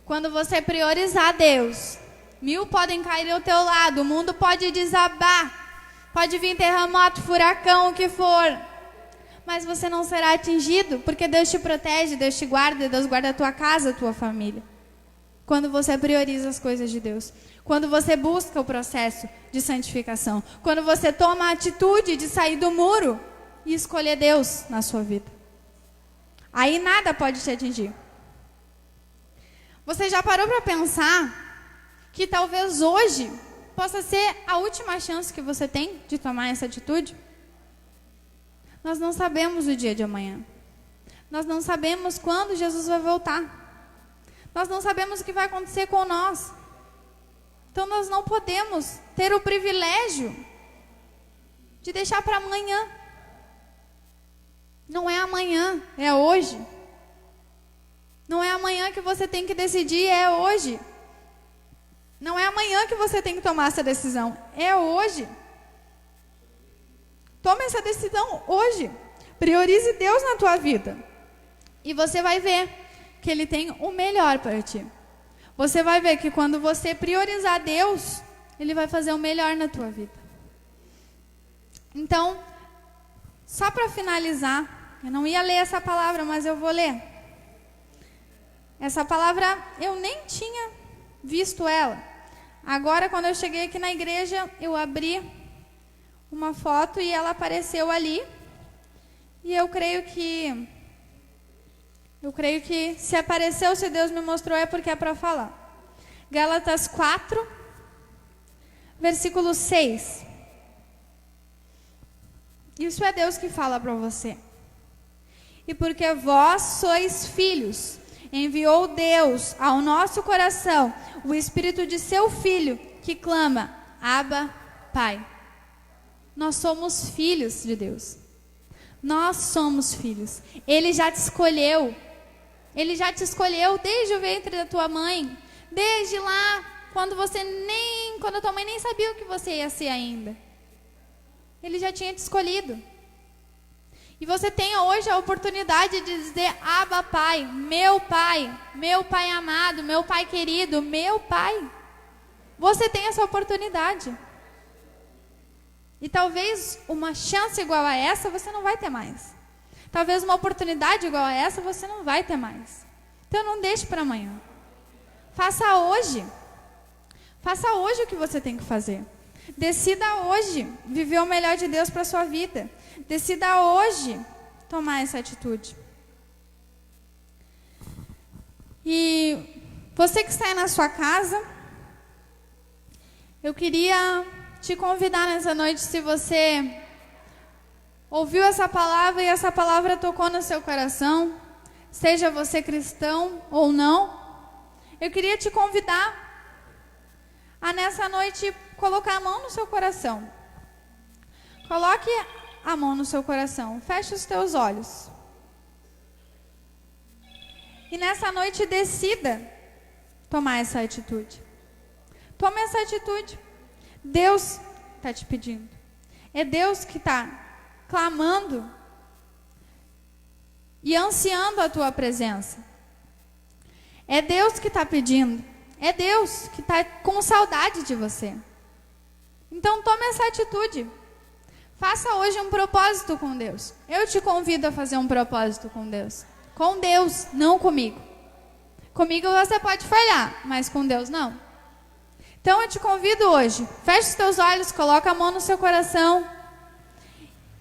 Quando você priorizar Deus, 1000 podem cair ao teu lado, o mundo pode desabar, pode vir terremoto, furacão, o que for, mas você não será atingido, porque Deus te protege, Deus te guarda, Deus guarda a tua casa, a tua família. Quando você prioriza as coisas de Deus, quando você busca o processo de santificação, quando você toma a atitude de sair do muro e escolher Deus na sua vida, aí nada pode te atingir. Você já parou para pensar que talvez hoje possa ser a última chance que você tem de tomar essa atitude? Nós não sabemos o dia de amanhã. Nós não sabemos quando Jesus vai voltar. Nós não sabemos o que vai acontecer com nós. Então nós não podemos ter o privilégio de deixar para amanhã. Não é amanhã, é hoje. Não é amanhã que você tem que decidir, é hoje. Não é amanhã que você tem que tomar essa decisão, é hoje. Tome essa decisão hoje. Priorize Deus na tua vida. E você vai ver que Ele tem o melhor para ti. Você vai ver que quando você priorizar Deus, Ele vai fazer o melhor na tua vida. Então, só para finalizar, eu não ia ler essa palavra, mas eu vou ler. Essa palavra, eu nem tinha visto ela. Agora, quando eu cheguei aqui na igreja, eu abri uma foto e ela apareceu ali. E eu creio que se apareceu, se Deus me mostrou, é porque é para falar. Gálatas 4, versículo 6. Isso é Deus que fala para você. E porque vós sois filhos, enviou Deus ao nosso coração o Espírito de seu Filho, que clama, Abba, Pai. Nós somos filhos de Deus. Nós somos filhos. Ele já te escolheu. Ele já te escolheu desde o ventre da tua mãe. Desde lá, quando a tua mãe nem sabia o que você ia ser ainda. Ele já tinha te escolhido. E você tem hoje a oportunidade de dizer, Abba, Pai, meu Pai amado, meu Pai querido, meu Pai. Você tem essa oportunidade. E talvez uma chance igual a essa você não vai ter mais. Talvez uma oportunidade igual a essa você não vai ter mais. Então não deixe para amanhã. Faça hoje. Faça hoje o que você tem que fazer. Decida hoje viver o melhor de Deus para a sua vida. Decida hoje tomar essa atitude. E você que está aí na sua casa, eu queria te convidar nessa noite, se você ouviu essa palavra e essa palavra tocou no seu coração, seja você cristão ou não, eu queria te convidar a nessa noite colocar a mão no seu coração. Coloque a mão no seu coração, feche os teus olhos. E nessa noite decida tomar essa atitude. Tome essa atitude. Deus está te pedindo. É Deus que está clamando e ansiando a tua presença. É Deus que está pedindo. É Deus que está com saudade de você. Então tome essa atitude. Faça hoje um propósito com Deus. Eu te convido a fazer um propósito com Deus. Com Deus, não comigo. Comigo você pode falhar, mas com Deus não. Então eu te convido hoje, feche os teus olhos, coloca a mão no seu coração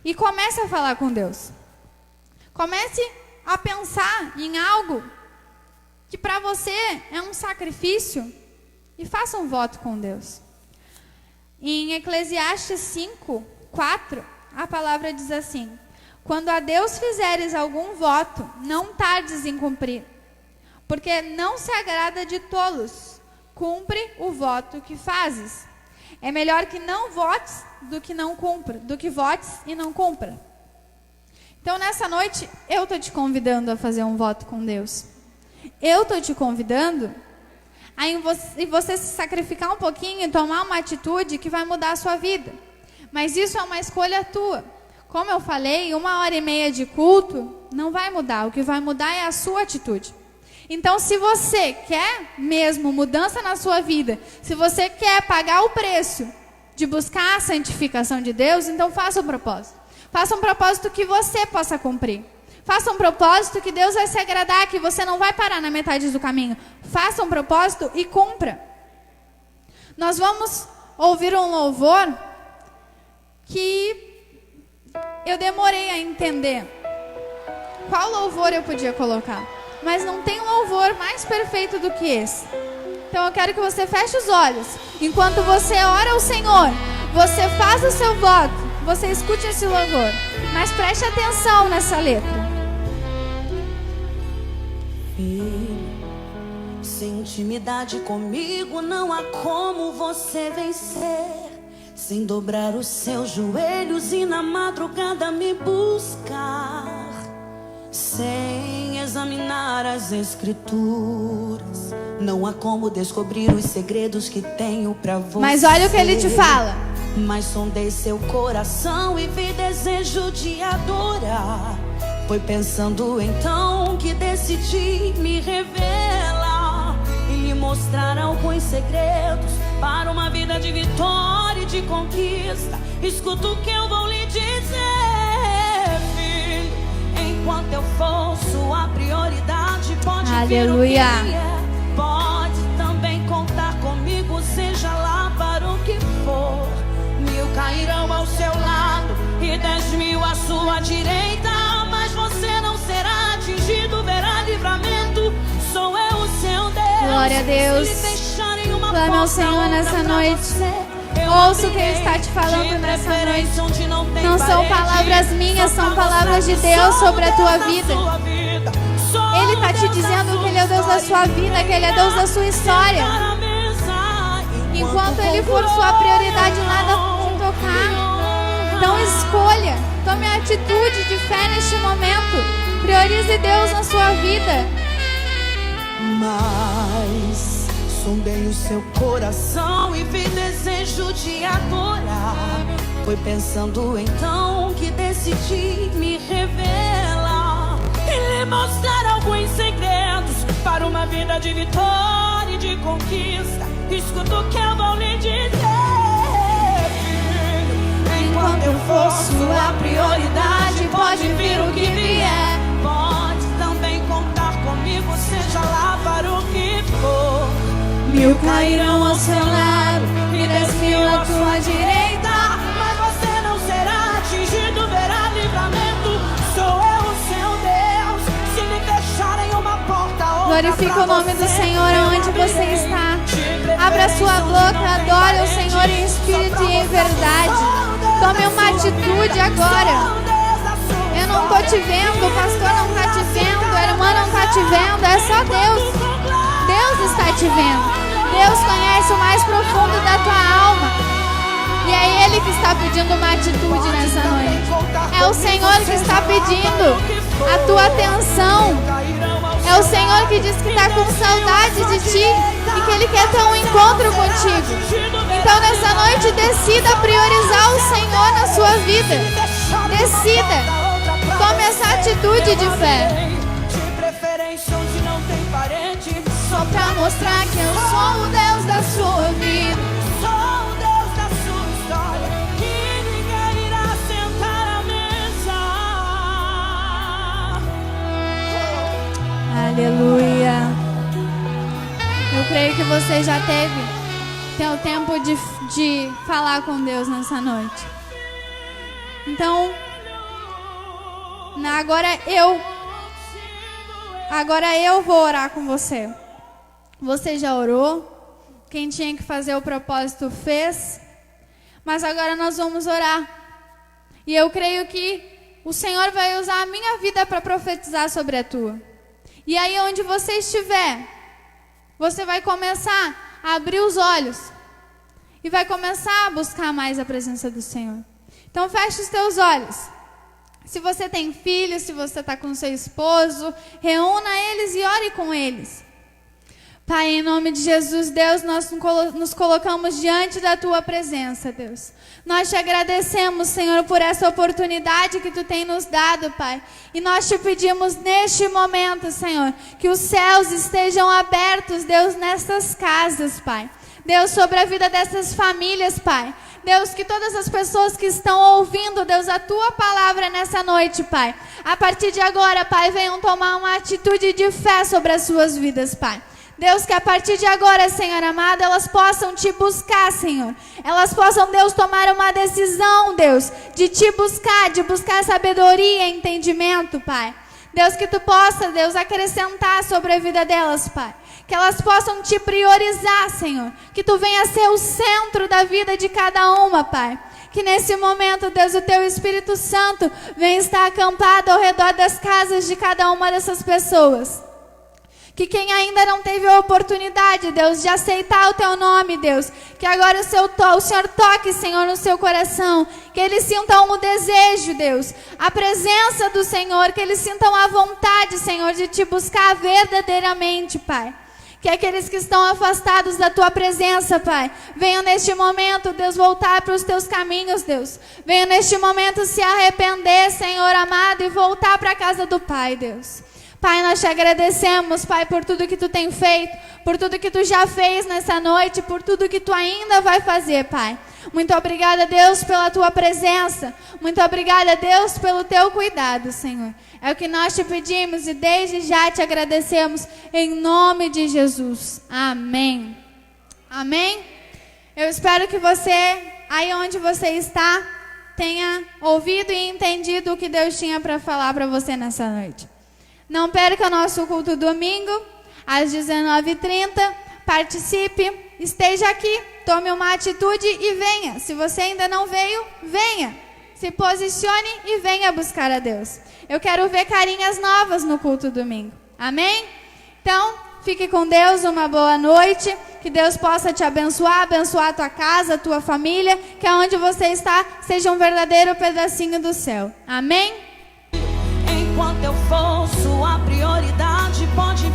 e comece a falar com Deus. Comece a pensar em algo que para você é um sacrifício e faça um voto com Deus. Em Eclesiastes 5, 4, a palavra diz assim: quando a Deus fizeres algum voto, não tardes em cumprir, porque não se agrada de tolos. Cumpre o voto que fazes. É melhor que não votes do que não cumpra, do que votes e não cumpra. Então, nessa noite, eu estou te convidando a fazer um voto com Deus. Eu estou te convidando a você se sacrificar um pouquinho e tomar uma atitude que vai mudar a sua vida. Mas isso é uma escolha tua. Como eu falei, 1h30 de culto não vai mudar. O que vai mudar é a sua atitude. Então, se você quer mesmo mudança na sua vida, se você quer pagar o preço de buscar a santificação de Deus, então faça um propósito. Faça um propósito que você possa cumprir. Faça um propósito que Deus vai se agradar, que você não vai parar na metade do caminho. Faça um propósito e cumpra. Nós vamos ouvir um louvor que eu demorei a entender qual louvor eu podia colocar. Mas não tem louvor mais perfeito do que esse. Então eu quero que você feche os olhos. Enquanto você ora ao Senhor, você faz o seu voto, você escute esse louvor. Mas preste atenção nessa letra. Filho, sem intimidade comigo não há como você vencer. Sem dobrar os seus joelhos e na madrugada me buscar. Sem examinar as escrituras, não há como descobrir os segredos que tenho pra você. Mas olha o que ele te fala. Mas sondei seu coração e vi desejo de adorar. Foi pensando então que decidi me revelar e lhe mostrar alguns segredos para uma vida de vitória e de conquista. Escuta o que eu vou lhe dizer, filho. Enquanto eu for sua prioridade, pode Aleluia. vir o que é. Pode também contar comigo, seja lá para o que for. 1000 cairão ao seu lado e 10.000 à sua direita, mas você não será atingido, verá livramento. Sou eu o seu Deus. Glória a Deus. Clame ao Senhor nessa noite. Ouça o que Ele está te falando nessa noite. Não são palavras minhas, são palavras de Deus sobre a tua vida. Ele está te dizendo que Ele é o Deus da sua vida, que Ele é Deus da sua história. Enquanto Ele for sua prioridade, nada te tocar. Então escolha, tome a atitude de fé neste momento. Priorize Deus na sua vida. Mas sondei o seu coração e vi desejo de adorar. Foi pensando então que decidi me revelar e lhe mostrar alguns segredos para uma vida de vitória e de conquista. Escuta o que eu vou lhe dizer, filho. Enquanto eu for sua prioridade, pode vir o que vier. Pode também contar comigo, seja lá para o que for. 1000 cairão ao seu lado e 10.000 à tua direita, mas você não será atingido, verá livramento. Sou eu o seu Deus. Se lhe fecharem uma porta, outra glorifica o nome do Senhor onde você está. Abra sua boca, adore o Senhor em espírito e em verdade. Tome uma atitude agora. Eu não estou te vendo, o pastor não está te vendo, a irmã não está te vendo, é só Deus. Deus está te vendo. Deus conhece o mais profundo da tua alma. E é Ele que está pedindo uma atitude nessa noite. É o Senhor que está pedindo a tua atenção. É o Senhor que diz que está com saudade de ti e que Ele quer ter um encontro contigo. Então nessa noite decida priorizar o Senhor na sua vida. Decida. Tome essa atitude de fé. Só pra mostrar que eu sou o Deus da sua vida. Sou o Deus da sua história, que ninguém irá sentar à mesa. Aleluia. Eu creio que você já teve o tempo de falar com Deus nessa noite. Então, agora eu vou orar com você. Você já orou? Quem tinha que fazer o propósito fez. Mas agora nós vamos orar. E eu creio que o Senhor vai usar a minha vida para profetizar sobre a tua. E aí onde você estiver, você vai começar a abrir os olhos e vai começar a buscar mais a presença do Senhor. Então feche os teus olhos. Se você tem filhos, se você está com seu esposo, reúna eles e ore com eles. Pai, em nome de Jesus, Deus, nós nos colocamos diante da Tua presença, Deus. Nós te agradecemos, Senhor, por essa oportunidade que Tu tem nos dado, Pai. E nós te pedimos neste momento, Senhor, que os céus estejam abertos, Deus, nessas casas, Pai. Deus, sobre a vida dessas famílias, Pai. Deus, que todas as pessoas que estão ouvindo, Deus, a Tua palavra nessa noite, Pai, a partir de agora, Pai, venham tomar uma atitude de fé sobre as suas vidas, Pai. Deus, que a partir de agora, Senhor amado, elas possam Te buscar, Senhor. Elas possam, Deus, tomar uma decisão, Deus, de Te buscar, de buscar sabedoria e entendimento, Pai. Deus, que Tu possa, Deus, acrescentar sobre a vida delas, Pai. Que elas possam Te priorizar, Senhor. Que Tu venha ser o centro da vida de cada uma, Pai. Que nesse momento, Deus, o Teu Espírito Santo venha estar acampado ao redor das casas de cada uma dessas pessoas. Que quem ainda não teve a oportunidade, Deus, de aceitar o Teu nome, Deus, que agora o Senhor toque, Senhor, no seu coração, que eles sintam o desejo, Deus, a presença do Senhor, que eles sintam a vontade, Senhor, de Te buscar verdadeiramente, Pai. Que aqueles que estão afastados da Tua presença, Pai, venham neste momento, Deus, voltar para os Teus caminhos, Deus. Venham neste momento se arrepender, Senhor amado, e voltar para a casa do Pai, Deus. Pai, nós Te agradecemos, Pai, por tudo que Tu tem feito, por tudo que Tu já fez nessa noite, por tudo que Tu ainda vai fazer, Pai. Muito obrigada, Deus, pela Tua presença. Muito obrigada, Deus, pelo Teu cuidado, Senhor. É o que nós Te pedimos e desde já Te agradecemos em nome de Jesus. Amém. Amém? Eu espero que você, aí onde você está, tenha ouvido e entendido o que Deus tinha para falar para você nessa noite. Não perca o nosso culto domingo, às 19h30. Participe, esteja aqui, tome uma atitude e venha. Se você ainda não veio, venha. Se posicione e venha buscar a Deus. Eu quero ver carinhas novas no culto domingo. Amém? Então, fique com Deus, uma boa noite. Que Deus possa te abençoar, abençoar a tua casa, a tua família. Que aonde você está seja um verdadeiro pedacinho do céu. Amém? Enquanto eu for sua prioridade, pode